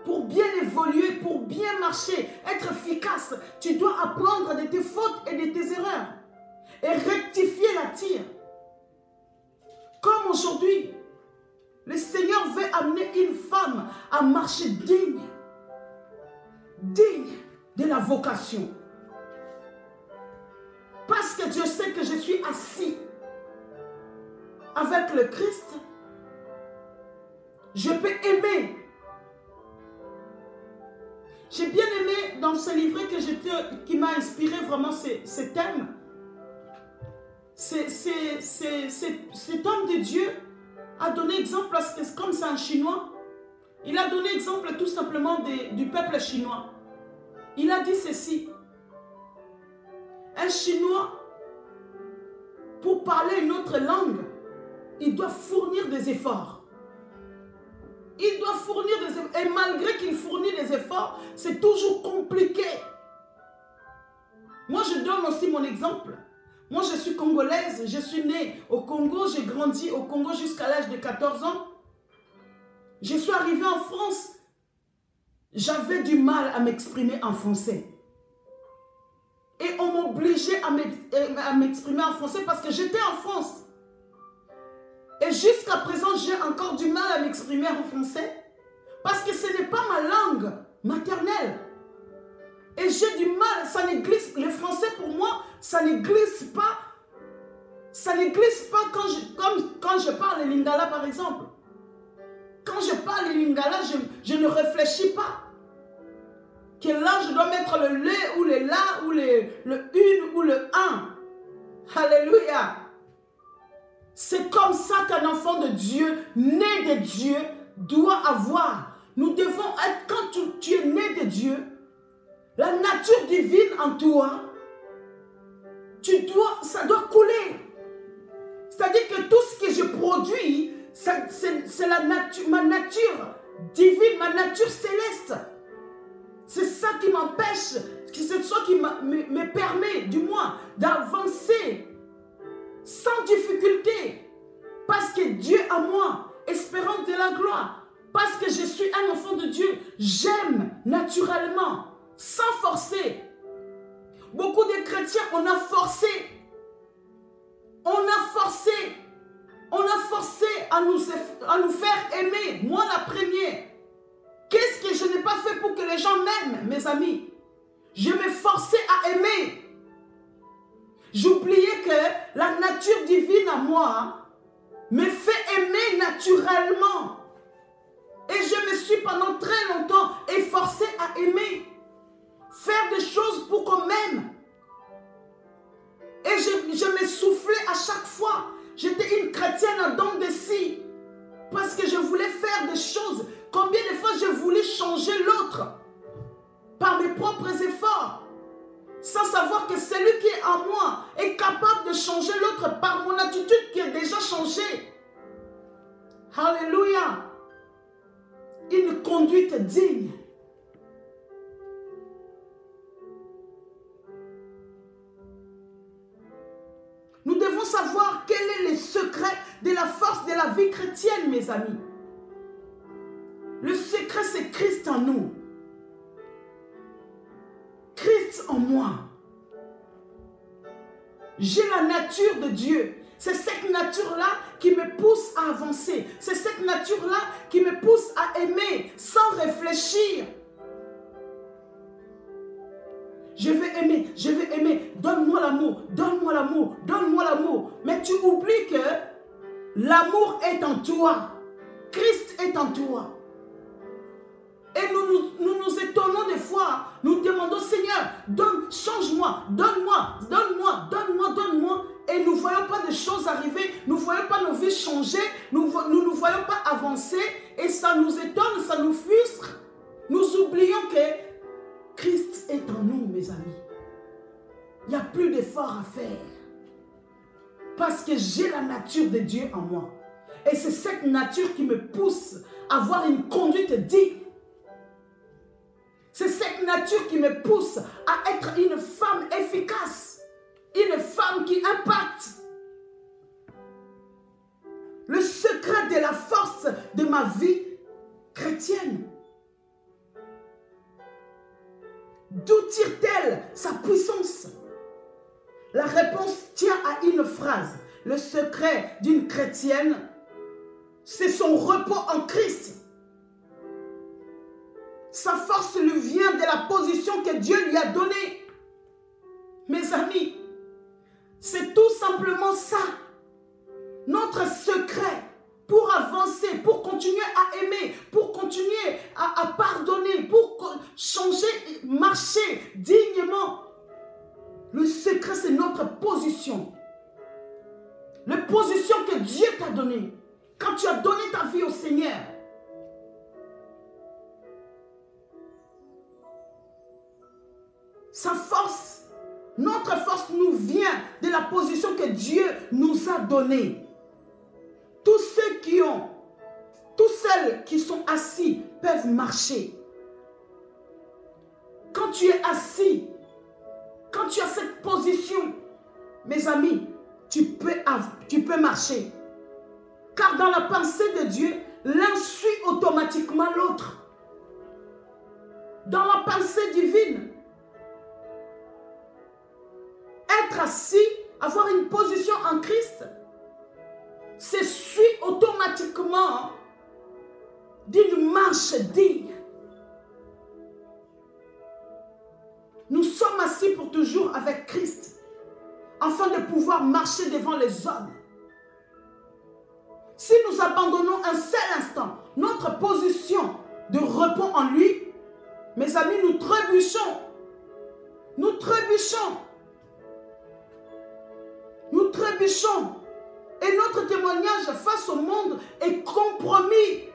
Pour bien évoluer, pour bien marcher, être efficace, tu dois apprendre de tes fautes et de tes erreurs. Et rectifier la tire. Comme aujourd'hui, le Seigneur veut amener une femme à marcher digne de la vocation. Parce que Dieu sait que je suis assis avec le Christ, je peux aimer. J'ai bien aimé dans ce livret qui m'a inspiré vraiment ce thème. Cet homme de Dieu a donné exemple, parce que comme c'est un Chinois, il a donné exemple tout simplement du peuple chinois. Il a dit ceci: un Chinois, pour parler une autre langue, il doit fournir des efforts. Il doit fournir des efforts. Et malgré qu'il fournit des efforts, c'est toujours compliqué. Moi, je donne aussi mon exemple. Moi, je suis congolaise. Je suis née au Congo. J'ai grandi au Congo jusqu'à l'âge de 14 ans. Je suis arrivée en France. J'avais du mal à m'exprimer en français. Et on m'obligeait à m'exprimer en français parce que j'étais en France. Et jusqu'à présent, j'ai encore du mal à m'exprimer en français parce que ce n'est pas ma langue maternelle. Et j'ai du mal, ça ne glisse, le français pour moi, ça ne glisse pas. Ça ne glisse pas quand je parle lingala par exemple. Quand je parle lingala, je ne réfléchis pas. Que là, je dois mettre le le ou le la ou le une ou le un. Alléluia. C'est comme ça qu'un enfant de Dieu, né de Dieu, doit avoir. Nous devons être, quand tu es né de Dieu, la nature divine en toi, ça doit couler. C'est-à-dire que tout ce que je produis, c'est ma nature divine, ma nature céleste. C'est ça qui m'empêche, c'est ça qui me permet, du moins, d'avancer sans difficulté. Parce que Dieu a moi, espérance de la gloire. Parce que je suis un enfant de Dieu, j'aime naturellement, sans forcer. Beaucoup de chrétiens, on a forcé. On a forcé à nous faire aimer. Moi, la première. Qu'est-ce que je n'ai pas fait pour que les gens m'aiment, mes amis? Je me forçais à aimer. J'oubliais que la nature divine à moi me fait aimer naturellement. Et je me suis pendant très longtemps efforcée à aimer. Faire des choses pour qu'on m'aime. Et je me soufflais à chaque fois. J'étais une chrétienne en dents de scie. Parce que je voulais faire des choses. Combien de fois je voulais changer l'autre par mes propres efforts. Sans savoir que celui qui est en moi est capable de changer l'autre par mon attitude qui est déjà changée. Alléluia. Une conduite digne. Nous devons savoir quel est le secret de la force de la vie chrétienne, mes amis. Le secret, c'est Christ en nous. Christ en moi. J'ai la nature de Dieu. C'est cette nature-là qui me pousse à avancer. C'est cette nature-là qui me pousse à aimer sans réfléchir. Je vais aimer, donne-moi l'amour, donne-moi l'amour, donne-moi l'amour. Mais tu oublies que l'amour est en toi. Christ est en toi. Et nous étonnons des fois, nous demandons, Seigneur, change-moi, donne-moi, donne-moi, donne-moi, donne-moi. Et nous ne voyons pas des choses arriver, nous ne voyons pas nos vies changer, nous ne voyons pas avancer. Et ça nous étonne, ça nous frustre. Nous oublions que Christ est en nous, mes amis. Il n'y a plus d'efforts à faire. Parce que j'ai la nature de Dieu en moi. Et c'est cette nature qui me pousse à avoir une conduite digne. C'est cette nature qui me pousse à être une femme efficace. Une femme qui impacte. Le secret de la force de ma vie chrétienne. D'où tire-t-elle sa puissance? La réponse tient à une phrase. Le secret d'une chrétienne, c'est son repos en Christ. Sa force lui vient de la position que Dieu lui a donnée. Mes amis, c'est tout simplement ça. Notre secret pour avancer, pour continuer à aimer, pour continuer à pardonner, pour changer, marcher dignement. Le secret, c'est notre position. La position que Dieu t'a donnée. Quand tu as donné ta vie au Seigneur. Sa force, notre force nous vient de la position que Dieu nous a donnée. Tous celles qui sont assis peuvent marcher. Quand tu es assis, quand tu as cette position, mes amis, tu peux marcher. Car dans la pensée de Dieu, l'un suit automatiquement l'autre. Dans la pensée divine, être assis, avoir une position en Christ, c'est suit automatiquement d'une marche digne. Nous sommes assis pour toujours avec Christ, afin de pouvoir marcher devant les hommes. Si nous abandonnons un seul instant notre position de repos en lui, mes amis, nous trébuchons. Nous trébuchons. Nous trébuchons. Et notre témoignage face au monde est compromis.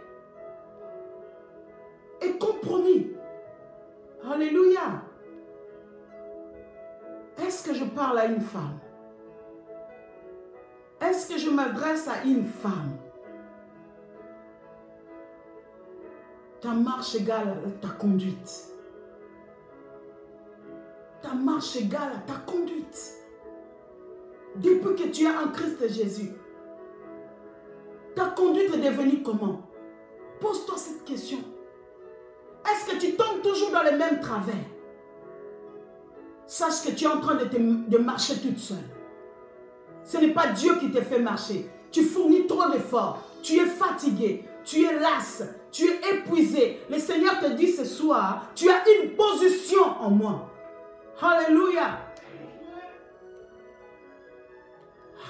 Est compromis. Alléluia. Est-ce que je parle à une femme? Est-ce que je m'adresse à une femme? Ta marche égale à ta conduite. Ta marche égale à ta conduite. Depuis que tu es en Christ Jésus, ta conduite est devenue comment? Pose-toi cette question. Est-ce que tu tombes toujours dans les mêmes travers? Sache que tu es en train de marcher toute seule. Ce n'est pas Dieu qui te fait marcher. Tu fournis trop d'efforts. Tu es fatigué. Tu es lasse. Tu es épuisé. Le Seigneur te dit ce soir, tu as une position en moi. Alléluia.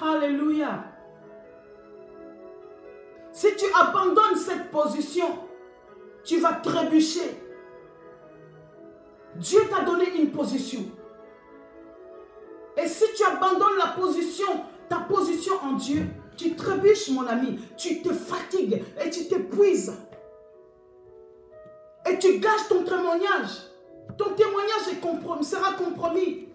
Alléluia. Si tu abandonnes cette position, tu vas trébucher. Dieu t'a donné une position. Et si tu abandonnes la position, ta position en Dieu, tu trébuches, mon ami. Tu te fatigues et tu t'épuises. Et tu gâches ton témoignage. Ton témoignage sera compromis.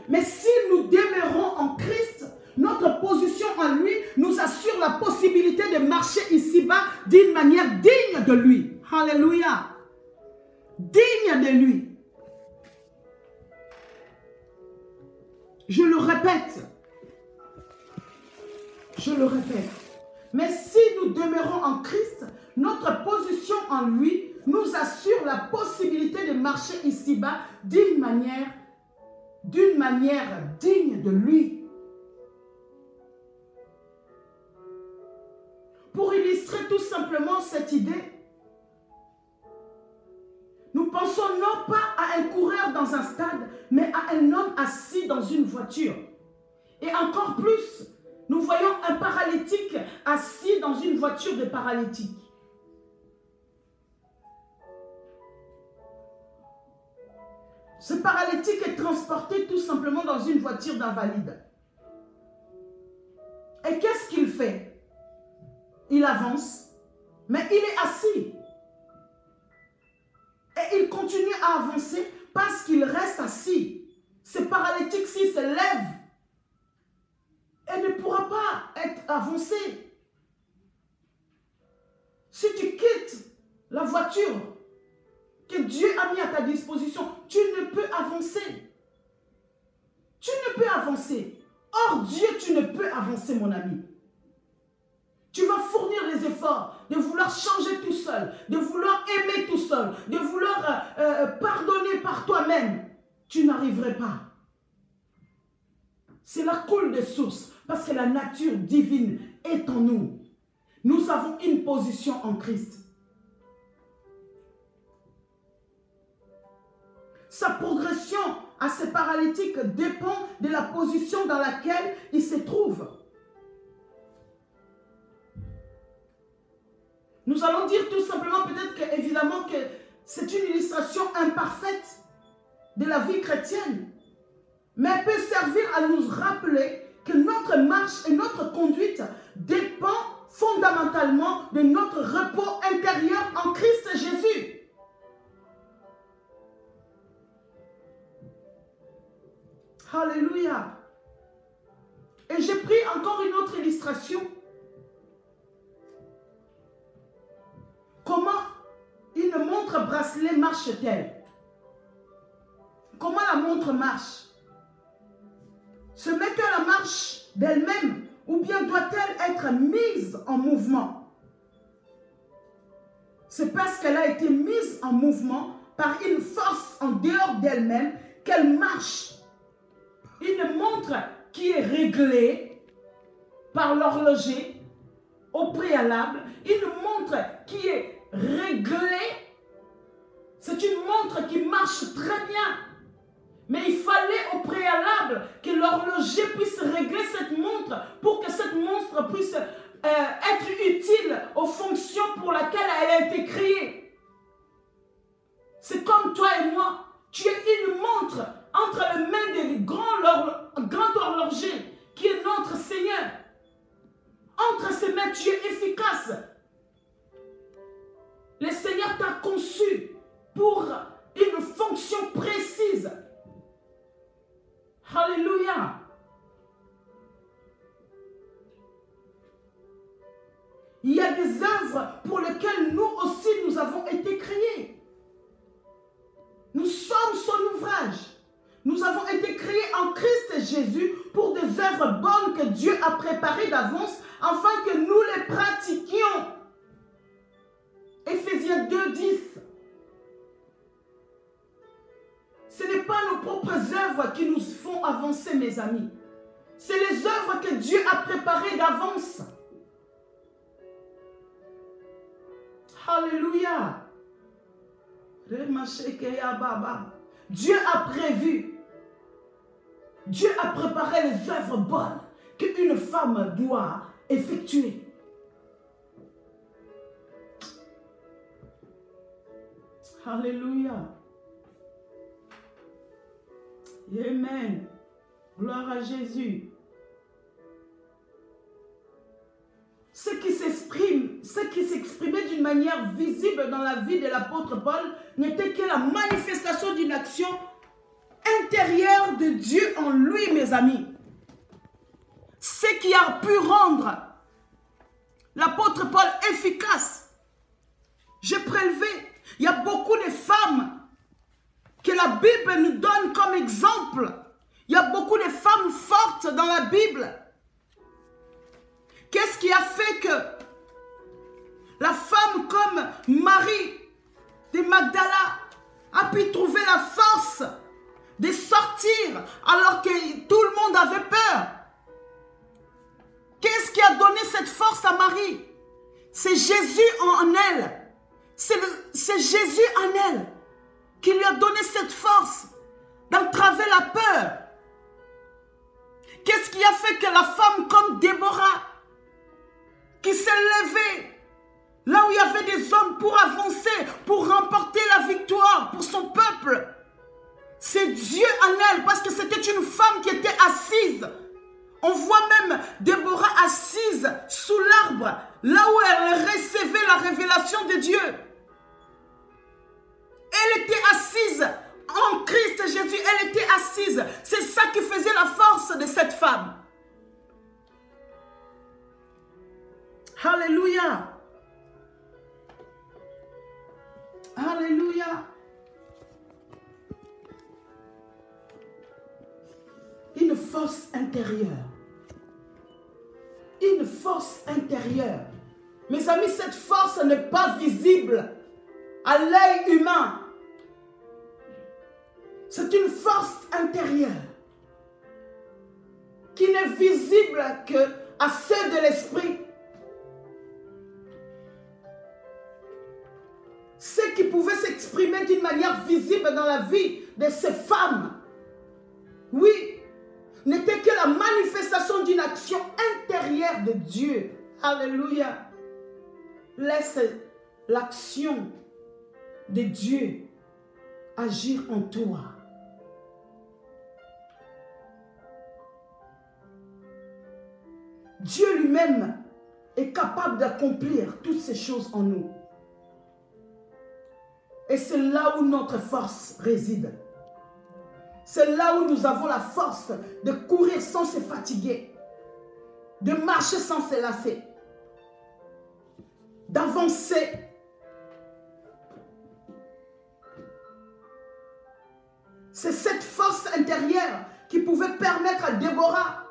Mais si nous demeurons en Christ, notre position en lui nous assure la possibilité de marcher ici-bas d'une manière digne de lui. Alléluia. Digne de lui. Je le répète. Je le répète. Mais si nous demeurons en Christ, notre position en lui nous assure la possibilité de marcher ici-bas d'une manière digne de lui. Pour illustrer tout simplement cette idée, nous pensons non pas à un coureur dans un stade, mais à un homme assis dans une voiture. Et encore plus, nous voyons un paralytique assis dans une voiture de paralytique. Ce paralytique est transporté tout simplement dans une voiture d'invalide. Et qu'est-ce qu'il fait? Il avance, mais il est assis. Et il continue à avancer parce qu'il reste assis. Ce paralytique-ci se lève et ne pourra pas être avancé. Si tu quittes la voiture que Dieu a mis à ta disposition, tu ne peux avancer. Tu ne peux avancer. Hors Dieu, tu ne peux avancer, mon ami. Tu vas fournir les efforts de vouloir changer tout seul, de vouloir aimer tout seul, de vouloir pardonner par toi-même. Tu n'arriverais pas. Cela coule de source parce que la nature divine est en nous. Nous avons une position en Christ. Sa progression à ce paralytique dépend de la position dans laquelle il se trouve. Nous allons dire tout simplement peut-être que, évidemment, que c'est une illustration imparfaite de la vie chrétienne. Mais elle peut servir à nous rappeler que notre marche et notre conduite dépend fondamentalement de notre repos intérieur en Christ Jésus. Alléluia. Et j'ai pris encore une autre illustration. Comment une montre bracelet marche-t-elle? Comment la montre marche? Se met-elle en marche d'elle-même ou bien doit-elle être mise en mouvement? C'est parce qu'elle a été mise en mouvement par une force en dehors d'elle-même qu'elle marche. Une montre qui est réglée par l'horloger au préalable, une montre qui est réglée, C'est une montre qui marche très bien. Mais il fallait au préalable que l'horloger puisse régler cette montre pour que cette montre puisse être utile aux fonctions pour lesquelles elle a été créée. C'est comme toi et moi. Tu es une montre entre les mains du grand horloger qui est notre Seigneur. Entre ses mains, tu es efficace. Le Seigneur t'a conçu pour une fonction précise. Alléluia. Il y a des œuvres pour lesquelles nous aussi nous avons été créés. Nous sommes son ouvrage. Nous avons été créés en Christ Jésus pour des œuvres bonnes que Dieu a préparées d'avance afin que nous les pratiquions. Éphésiens 2, 10. Ce n'est pas nos propres œuvres qui nous font avancer, mes amis. C'est les œuvres que Dieu a préparées d'avance. Alléluia. Dieu a prévu. Dieu a préparé les œuvres bonnes qu'une femme doit effectuer. Alléluia. Amen. Gloire à Jésus. Ce qui s'exprimait d'une manière visible dans la vie de l'apôtre Paul n'était que la manifestation d'une action intérieure de Dieu en lui, mes amis. Ce qui a pu rendre l'apôtre Paul efficace. J'ai prélevé, il y a beaucoup de femmes que la Bible nous donne comme exemple. Il y a beaucoup de femmes fortes dans la Bible. Qu'est-ce qui a fait que la femme comme Marie de Magdala a pu trouver la force de sortir alors que tout le monde avait peur? Qu'est-ce qui a donné cette force à Marie? C'est Jésus en elle. C'est Jésus en elle qui lui a donné cette force d'entraver la peur. Qu'est-ce qui a fait que la femme comme Déborah, qui s'est levée là où il y avait des hommes pour avancer, pour remporter la victoire pour son peuple, c'est Dieu en elle, parce que c'était une femme qui était assise. On voit même Déborah assise sous l'arbre, là où elle recevait la révélation de Dieu. Elle était assise en Christ Jésus, elle était assise. C'est ça qui faisait la force de cette femme. Alléluia. Alléluia. Une force intérieure. Une force intérieure. Mes amis, cette force n'est pas visible à l'œil humain. C'est une force intérieure qui n'est visible qu'à ceux de l'esprit. Ce qui pouvait s'exprimer d'une manière visible dans la vie de ces femmes, oui, n'était que la manifestation d'une action intérieure de Dieu. Alléluia. Laisse l'action de Dieu agir en toi. Dieu lui-même est capable d'accomplir toutes ces choses en nous. Et c'est là où notre force réside. C'est là où nous avons la force de courir sans se fatiguer, de marcher sans se lasser, d'avancer. C'est cette force intérieure qui pouvait permettre à Déborah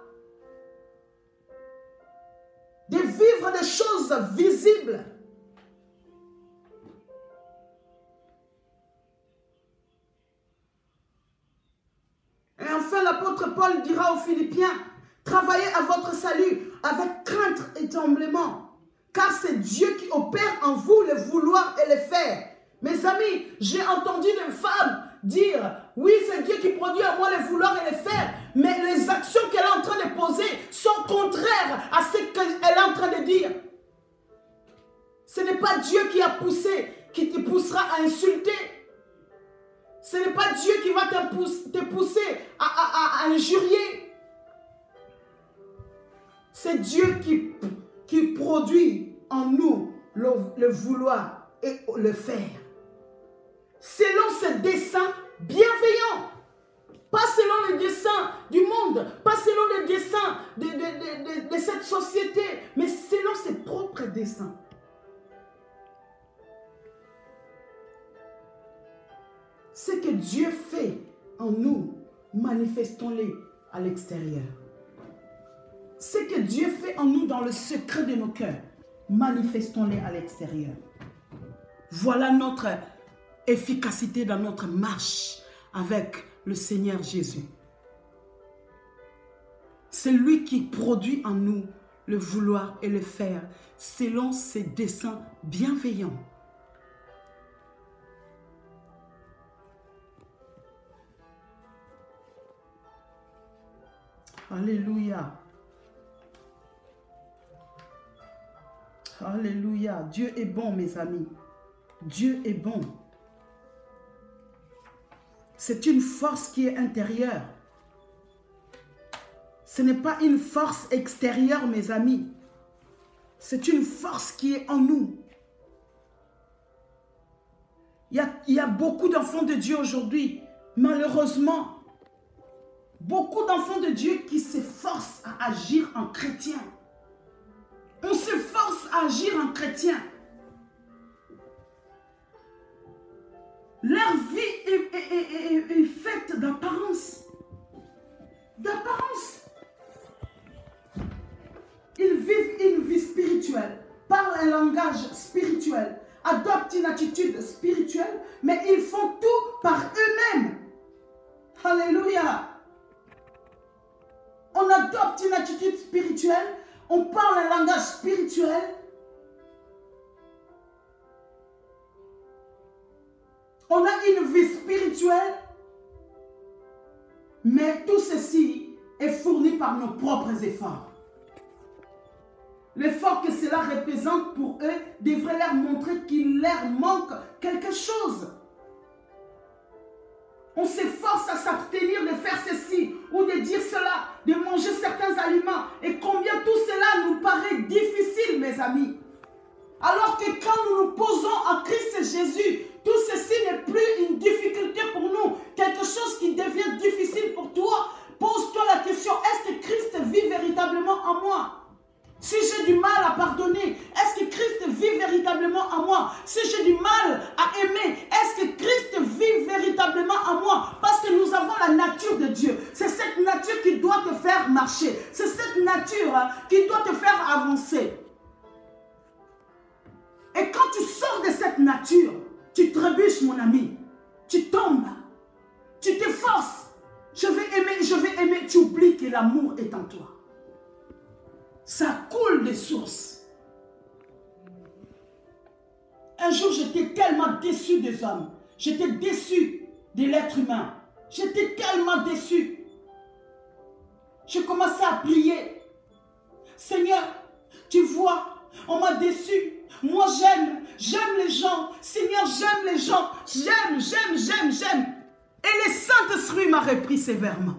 de vivre des choses visibles. Et enfin, l'apôtre Paul dira aux Philippiens, travaillez à votre salut avec crainte et tremblement, car c'est Dieu qui opère en vous le vouloir et le faire. Mes amis, j'ai entendu des femmes dire, oui, c'est Dieu qui produit en moi les vouloir et les faire, mais les actions qu'elle est en train de poser sont contraires à ce qu'elle est en train de dire. Ce n'est pas Dieu qui a poussé, qui te poussera à insulter. Ce n'est pas Dieu qui va te pousser à injurier. C'est Dieu qui produit en nous le vouloir et le faire. Selon ses desseins bienveillants. Pas selon les desseins du monde, pas selon les desseins de cette société, mais selon ses propres desseins. Ce que Dieu fait en nous, manifestons-les à l'extérieur. Ce que Dieu fait en nous dans le secret de nos cœurs, manifestons-les à l'extérieur. Voilà notre efficacité dans notre marche avec le Seigneur Jésus. C'est lui qui produit en nous le vouloir et le faire selon ses desseins bienveillants. Alléluia. Alléluia. Dieu est bon, mes amis. Dieu est bon. C'est une force qui est intérieure. Ce n'est pas une force extérieure, mes amis. C'est une force qui est en nous. Il y a beaucoup d'enfants de Dieu aujourd'hui, malheureusement. Beaucoup d'enfants de Dieu qui s'efforcent à agir en chrétien. On s'efforce à agir en chrétien. Leur vie est faite d'apparence. D'apparence. Ils vivent une vie spirituelle, parlent un langage spirituel, adoptent une attitude spirituelle, mais ils font tout par eux-mêmes. Alléluia. On adopte une attitude spirituelle, on parle un langage spirituel, on a une vie spirituelle, mais tout ceci est fourni par nos propres efforts. L'effort que cela représente pour eux devrait leur montrer qu'il leur manque quelque chose. On s'efforce à s'abstenir de faire ceci ou de dire cela, de manger certains aliments. Et combien tout cela nous paraît difficile, mes amis. Alors que quand nous nous posons en Christ Jésus, tout ceci n'est plus une difficulté pour nous. Quelque chose qui devient difficile pour toi. Pose-toi la question, est-ce que Christ vit véritablement en moi? Si j'ai du mal à pardonner, est-ce que Christ vit véritablement en moi? Si j'ai du mal à aimer, est-ce que Christ vit véritablement en moi? Parce que nous avons la nature de Dieu. C'est cette nature qui doit te faire marcher. C'est cette nature qui doit te faire avancer. Et quand tu sors de cette nature, tu trébuches, mon ami. Tu tombes. Tu t'efforces. Je vais aimer. Tu oublies que l'amour est en toi. Ça coule des sources. Un jour, j'étais tellement déçu des hommes. J'étais déçu de l'être humain. J'étais tellement déçu. J'ai commencé à prier. Seigneur, tu vois, on m'a déçu. Moi, j'aime les gens. Seigneur, j'aime les gens. J'aime. Et le Saint-Esprit m'a repris sévèrement.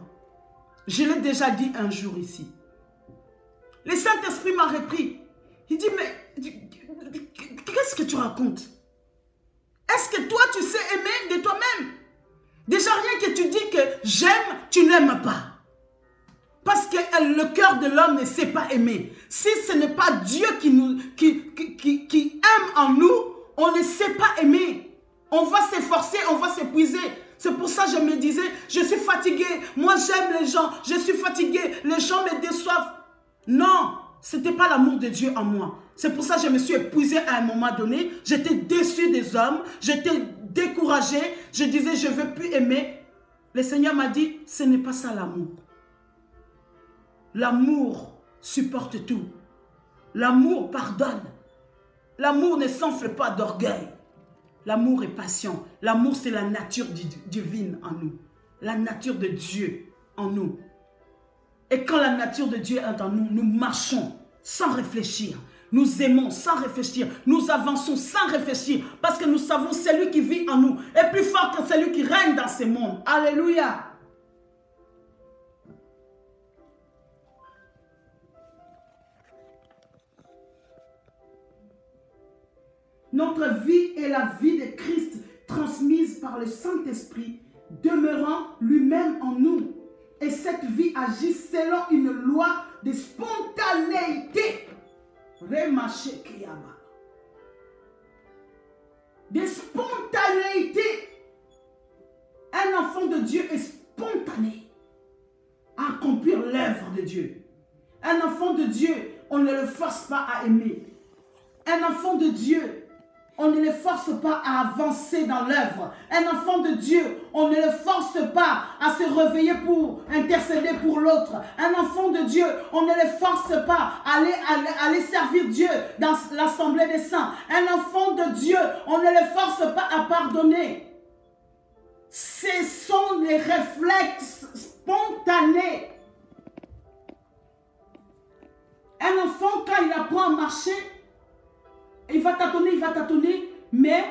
Je l'ai déjà dit un jour ici. Le Saint-Esprit m'a repris. Il dit, mais qu'est-ce que tu racontes? Est-ce que toi, tu sais aimer de toi-même? Déjà, rien que tu dis que j'aime, tu n'aimes pas. Parce que le cœur de l'homme ne sait pas aimer. Si ce n'est pas Dieu qui aime en nous, on ne sait pas aimer. On va s'efforcer, on va s'épuiser. C'est pour ça que je me disais, je suis fatigué. Moi, j'aime les gens. Je suis fatigué. Les gens me déçoivent. Non, ce n'était pas l'amour de Dieu en moi. C'est pour ça que je me suis épuisée à un moment donné. J'étais déçue des hommes. J'étais découragée. Je disais, je ne veux plus aimer. Le Seigneur m'a dit, ce n'est pas ça l'amour. L'amour supporte tout. L'amour pardonne. L'amour ne s'enfle pas d'orgueil. L'amour est patient. L'amour, c'est la nature divine en nous. La nature de Dieu en nous. Et quand la nature de Dieu est en nous, nous marchons sans réfléchir. Nous aimons sans réfléchir. Nous avançons sans réfléchir. Parce que nous savons celui qui vit en nous est plus fort que celui qui règne dans ce monde. Alléluia. Notre vie est la vie de Christ transmise par le Saint-Esprit, demeurant lui-même en nous. Et cette vie agit selon une loi de spontanéité. De spontanéité. Un enfant de Dieu est spontané à accomplir l'œuvre de Dieu. Un enfant de Dieu, on ne le force pas à aimer. Un enfant de Dieu, on ne le force pas à avancer dans l'œuvre. Un enfant de Dieu, on ne le force pas à se réveiller pour intercéder pour l'autre. Un enfant de Dieu, on ne le force pas à aller servir Dieu dans l'assemblée des saints. Un enfant de Dieu, on ne le force pas à pardonner. Ce sont les réflexes spontanés. Un enfant, quand il apprend à marcher, il va tâtonner, mais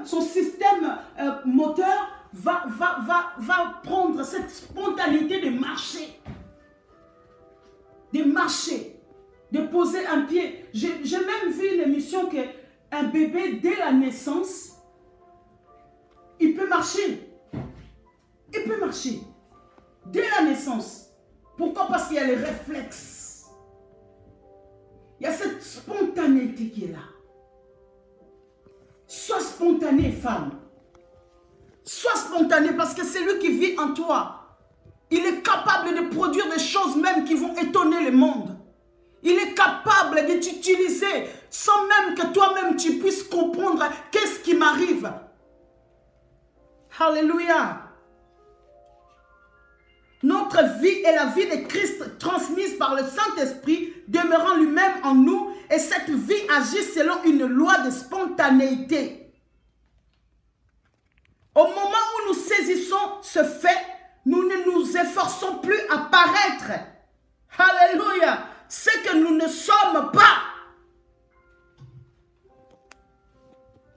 son système moteur va prendre cette spontanéité de marcher. De poser un pied. J'ai même vu une émission qu'un bébé, dès la naissance, il peut marcher. Il peut marcher. Dès la naissance. Pourquoi? Parce qu'il y a les réflexes. Il y a cette spontanéité qui est là. Sois spontané, femme. Sois spontané parce que c'est lui qui vit en toi. Il est capable de produire des choses même qui vont étonner le monde. Il est capable de t'utiliser sans même que toi-même tu puisses comprendre qu'est-ce qui m'arrive. Alléluia. Notre vie est la vie de Christ transmise par le Saint-Esprit, demeurant lui-même en nous, et cette vie agit selon une loi de spontanéité. Au moment où nous saisissons ce fait, nous ne nous efforçons plus à paraître. Alléluia. Ce que nous ne sommes pas.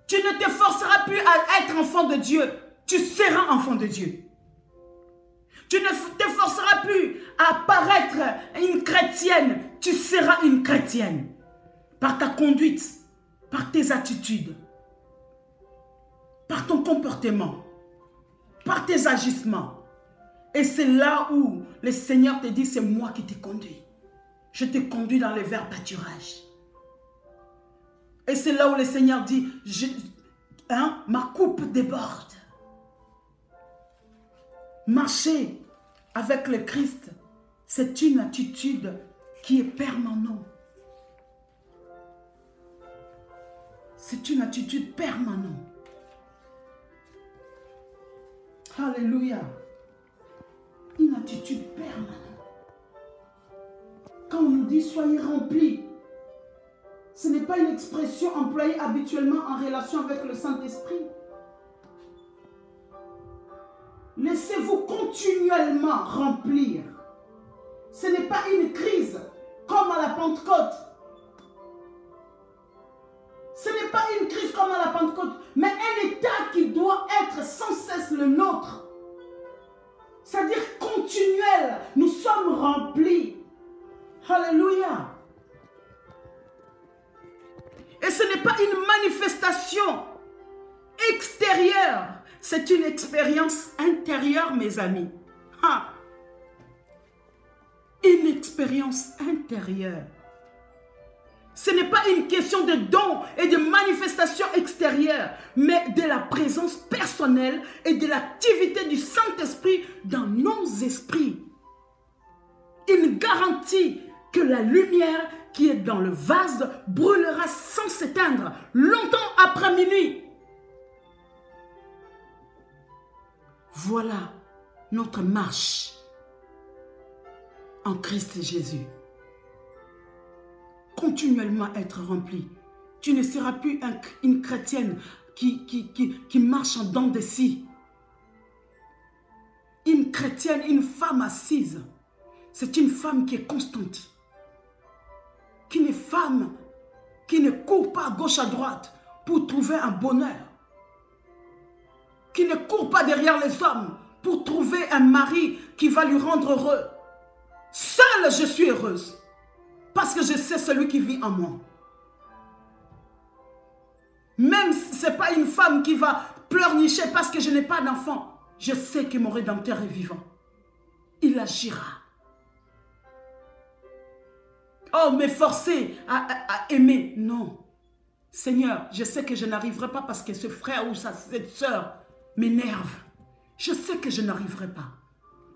Tu ne t'efforceras plus à être enfant de Dieu. Tu seras enfant de Dieu. Tu ne t'efforceras plus à paraître une chrétienne. Tu seras une chrétienne. Par ta conduite, par tes attitudes, par ton comportement, par tes agissements. Et c'est là où le Seigneur te dit, c'est moi qui t'ai conduit. Je te conduis dans les verts pâturages. Et c'est là où le Seigneur dit, ma coupe déborde. Marcher avec le Christ, c'est une attitude qui est permanente. C'est une attitude permanente. Alléluia. Une attitude permanente. Quand on nous dit soyez remplis, ce n'est pas une expression employée habituellement en relation avec le Saint-Esprit. Laissez-vous continuellement remplir. Ce n'est pas une crise comme à la Pentecôte. Ce n'est pas une crise comme à la Pentecôte, mais un état qui doit être sans cesse le nôtre. C'est-à-dire continuel. Nous sommes remplis. Alléluia. Et ce n'est pas une manifestation extérieure. C'est une expérience intérieure, mes amis. Une expérience intérieure. Ce n'est pas une question de dons et de manifestations extérieures, mais de la présence personnelle et de l'activité du Saint-Esprit dans nos esprits. Il garantit que la lumière qui est dans le vase brûlera sans s'éteindre longtemps après minuit. Voilà notre marche en Christ Jésus. Continuellement être rempli. Tu ne seras plus une chrétienne qui marche en dents de scie. Une chrétienne, une femme assise, c'est une femme qui est constante. Une femme qui ne court pas à gauche à droite pour trouver un bonheur. Qui ne court pas derrière les hommes pour trouver un mari qui va lui rendre heureux. Seule, je suis heureuse. Parce que je sais celui qui vit en moi. Même si ce n'est pas une femme qui va pleurnicher parce que je n'ai pas d'enfant. Je sais que mon Rédempteur est vivant. Il agira. Oh, m'efforcer à aimer. Non. Seigneur, je sais que je n'arriverai pas parce que ce frère ou cette soeur m'énerve. Je sais que je n'arriverai pas.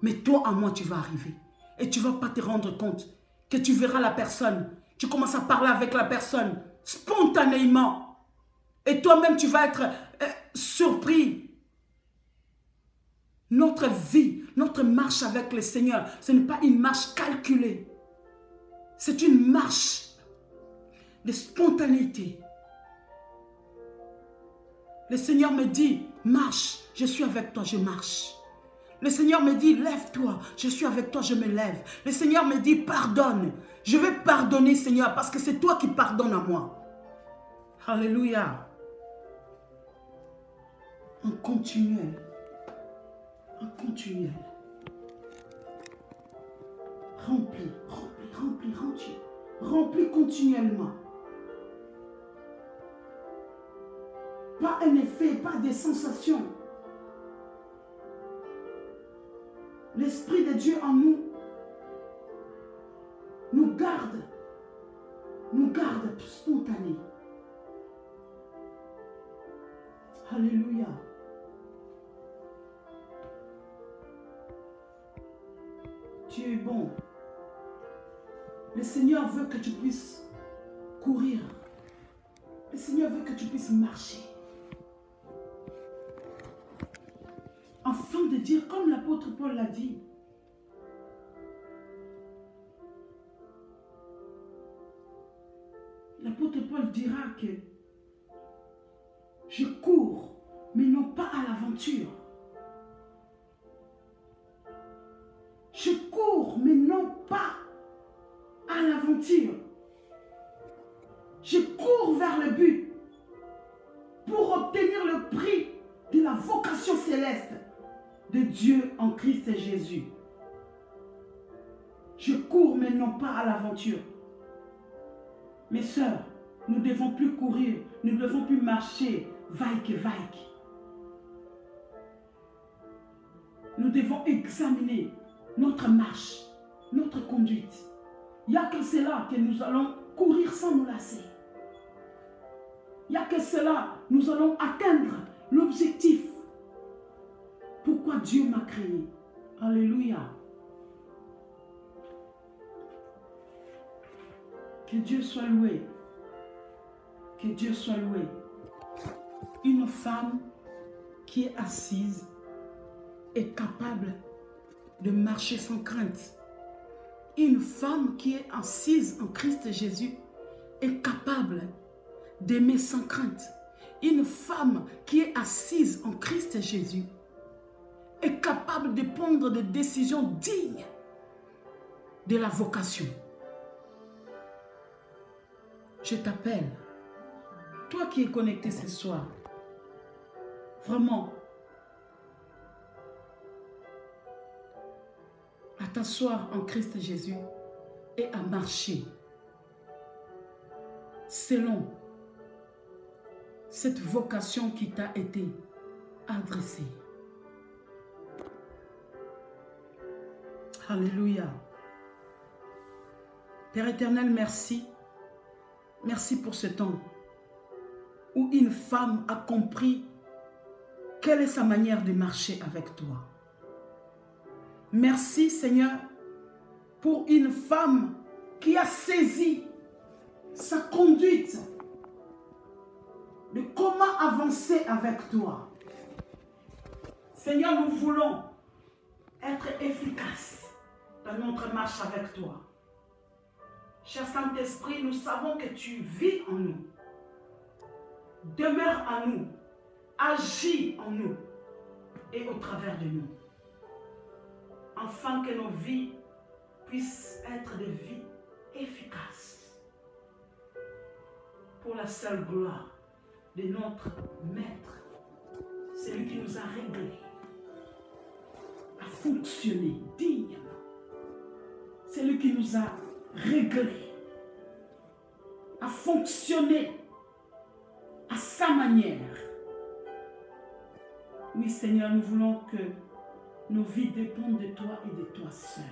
Mais toi, à moi, tu vas arriver. Et tu ne vas pas te rendre compte que tu verras la personne. Tu commences à parler avec la personne spontanément. Et toi-même, tu vas être surpris. Notre vie, notre marche avec le Seigneur, ce n'est pas une marche calculée. C'est une marche de spontanéité. Le Seigneur me dit, marche, je suis avec toi, je marche. Le Seigneur me dit, lève-toi, je suis avec toi, je me lève. Le Seigneur me dit, pardonne. Je vais pardonner, Seigneur, parce que c'est toi qui pardonnes à moi. Alléluia. En continuel. En continuel. Remplis, remplis, remplis, remplis. Remplis continuellement. Pas un effet, pas des sensations. L'Esprit de Dieu en nous garde spontanés. Alléluia. Dieu est bon. Le Seigneur veut que tu puisses courir. Le Seigneur veut que tu puisses marcher. Afin de dire, comme l'apôtre Paul l'a dit, l'apôtre Paul dira que je cours, mais non pas à l'aventure. Je cours, mais non pas à l'aventure. Je cours vers le but pour obtenir le prix de la vocation céleste de Dieu en Christ Jésus. Je cours, mais non pas à l'aventure. Mes sœurs, nous ne devons plus courir, nous ne devons plus marcher vaille que vaille. Nous devons examiner notre marche, notre conduite. Il n'y a que cela que nous allons courir sans nous lasser. Il n'y a que cela, nous allons atteindre l'objectif. Pourquoi Dieu m'a créé. Alléluia. Que Dieu soit loué. Que Dieu soit loué. Une femme qui est assise est capable de marcher sans crainte. Une femme qui est assise en Christ Jésus est capable d'aimer sans crainte. Une femme qui est assise en Christ Jésus est capable de prendre des décisions dignes de la vocation. Je t'appelle, toi qui es connecté ce soir, vraiment, à t'asseoir en Christ Jésus et à marcher selon cette vocation qui t'a été adressée. Alléluia. Père éternel, merci. Merci pour ce temps où une femme a compris quelle est sa manière de marcher avec toi. Merci Seigneur pour une femme qui a saisi sa conduite de comment avancer avec toi. Seigneur, nous voulons être efficaces dans notre marche avec toi. Cher Saint-Esprit, nous savons que tu vis en nous. Demeure en nous agis en nous et au travers de nous. Afin que nos vies puissent être des vies efficaces pour la seule gloire de notre Maître, celui qui nous a réglés à fonctionner dignement. Celui qui nous a réglés à fonctionner à sa manière. Oui, Seigneur, nous voulons que nos vies dépendent de toi et de toi seul.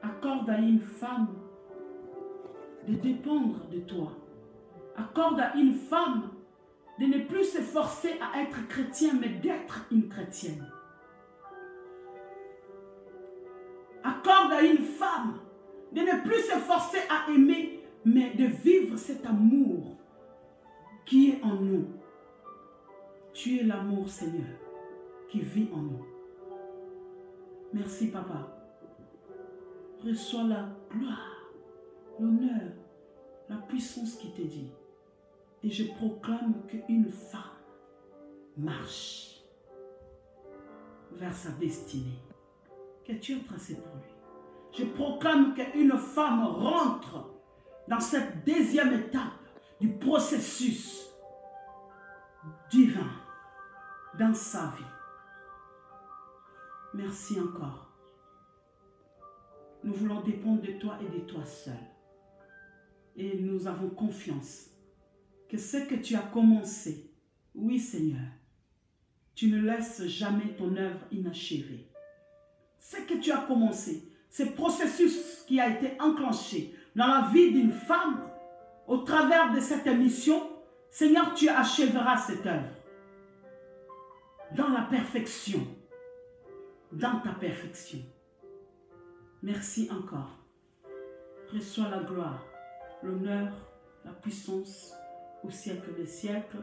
Accorde à une femme de dépendre de toi. Accorde à une femme de ne plus s'efforcer à être chrétien, mais d'être une chrétienne. Accorde à une femme de ne plus s'efforcer à aimer, mais de vivre cet amour qui est en nous. Tu es l'amour, Seigneur, qui vit en nous. Merci, Papa. Reçois la gloire, l'honneur, la puissance qui t'est dit. Et je proclame qu'une femme marche vers sa destinée que tu as tracée pour lui. Je proclame qu'une femme rentre dans cette deuxième étape du processus divin dans sa vie. Merci encore. Nous voulons dépendre de toi et de toi seul. Et nous avons confiance que ce que tu as commencé, oui Seigneur, tu ne laisses jamais ton œuvre inachevée. Ce que tu as commencé, ce processus qui a été enclenché dans la vie d'une femme, au travers de cette émission, Seigneur, tu achèveras cette œuvre dans la perfection, dans ta perfection. Merci encore. Reçois la gloire, l'honneur, la puissance au siècle des siècles.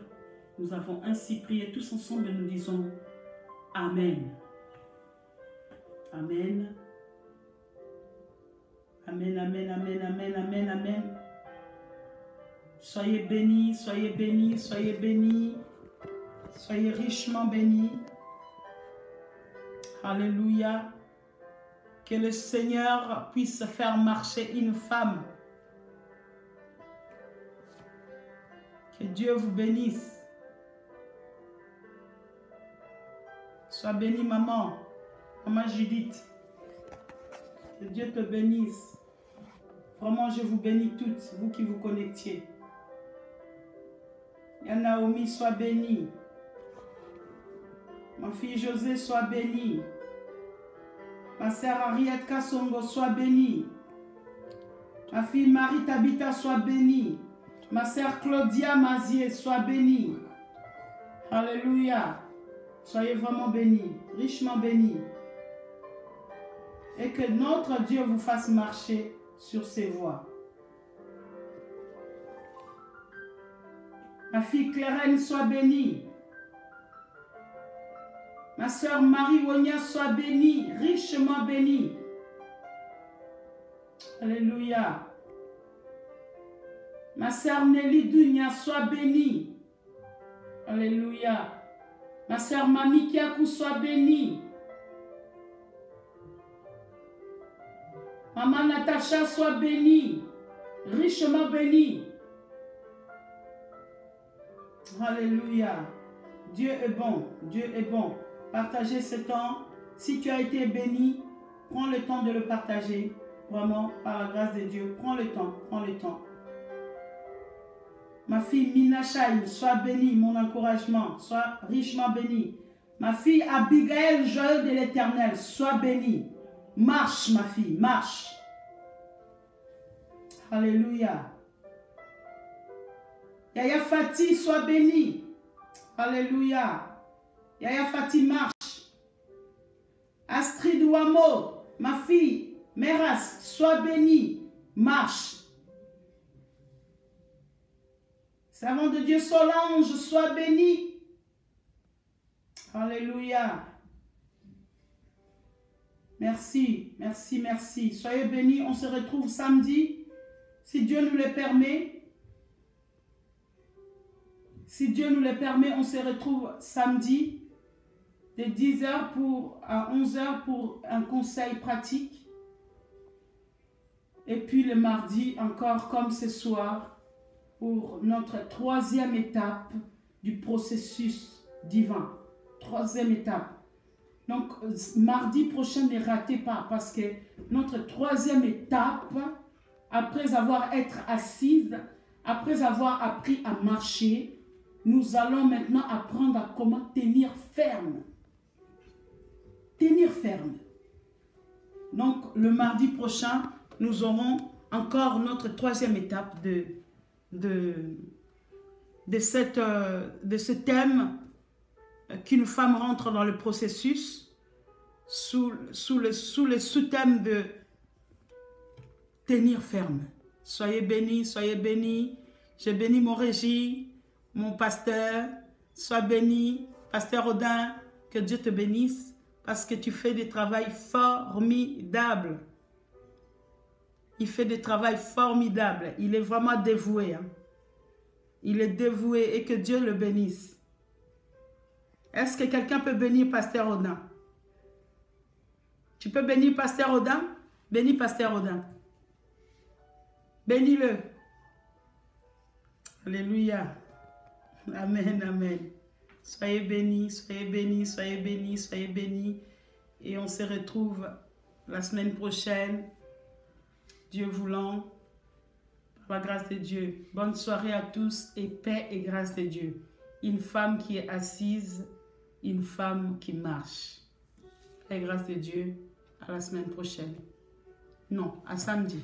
Nous avons ainsi prié tous ensemble et nous disons Amen. Amen. Amen, amen, amen, amen, amen, amen. Soyez bénis, soyez bénis, soyez bénis. Soyez richement bénis. Alléluia. Que le Seigneur puisse faire marcher une femme. Que Dieu vous bénisse. Sois bénie, maman. Maman Judith. Que Dieu te bénisse. Vraiment, je vous bénis toutes, vous qui vous connectiez. Naomi, sois bénie. Ma fille José, sois bénie. Ma sœur Ariette Kassongo, sois bénie. Ma fille Marie Tabita, sois bénie. Ma sœur Claudia Mazier, sois bénie. Alléluia. Soyez vraiment bénis, richement bénis. Et que notre Dieu vous fasse marcher sur ses voies. Ma fille Clairène, sois bénie. Ma sœur Marie Wonia, sois bénie, richement bénie. Alléluia. Ma sœur Nelly Dunia, sois bénie. Alléluia. Ma sœur Mami Kiakou, sois bénie. Maman Natacha, sois bénie, richement bénie. Alléluia. Dieu est bon, Dieu est bon. Partagez ce temps. Si tu as été béni, prends le temps de le partager. Vraiment, par la grâce de Dieu, prends le temps, prends le temps. Ma fille Mina Chaim, sois bénie, mon encouragement, sois richement bénie. Ma fille Abigail, joyeuse de l'Éternel, sois bénie. Marche, ma fille, marche. Alléluia. Yaya Fati, sois bénie. Alléluia. Yaya Fati, marche. Astrid Ouamo, ma fille, Méras, sois bénie. Marche. Servant de Dieu Solange, sois bénie. Alléluia. Merci, merci, merci. Soyez bénis. On se retrouve samedi, si Dieu nous le permet. Si Dieu nous le permet, on se retrouve samedi de 10h à 11h pour un conseil pratique. Et puis le mardi, encore comme ce soir, pour notre troisième étape du processus divin. Troisième étape. Donc, mardi prochain, ne ratez pas, parce que notre troisième étape, après avoir été assise, après avoir appris à marcher, nous allons maintenant apprendre à comment tenir ferme. Tenir ferme. Donc, le mardi prochain, nous aurons encore notre troisième étape de ce thème qu'une femme rentre dans le processus sous le sous-thème de tenir ferme. Soyez bénis, soyez bénis. Je bénis mon régis, mon pasteur. Sois béni, pasteur Odin, que Dieu te bénisse parce que tu fais des travail formidables. Il fait des travail formidables. Il est vraiment dévoué. Hein? Il est dévoué et que Dieu le bénisse. Est-ce que quelqu'un peut bénir pasteur Odin? Tu peux bénir pasteur Odin? Bénis pasteur Odin. Bénis-le. Alléluia. Amen, amen. Soyez bénis, soyez bénis, soyez bénis, soyez bénis. Et on se retrouve la semaine prochaine. Dieu voulant, par la grâce de Dieu. Bonne soirée à tous et paix et grâce de Dieu. Une femme qui est assise, une femme qui marche. Paix et grâce de Dieu. À la semaine prochaine. Non, à samedi.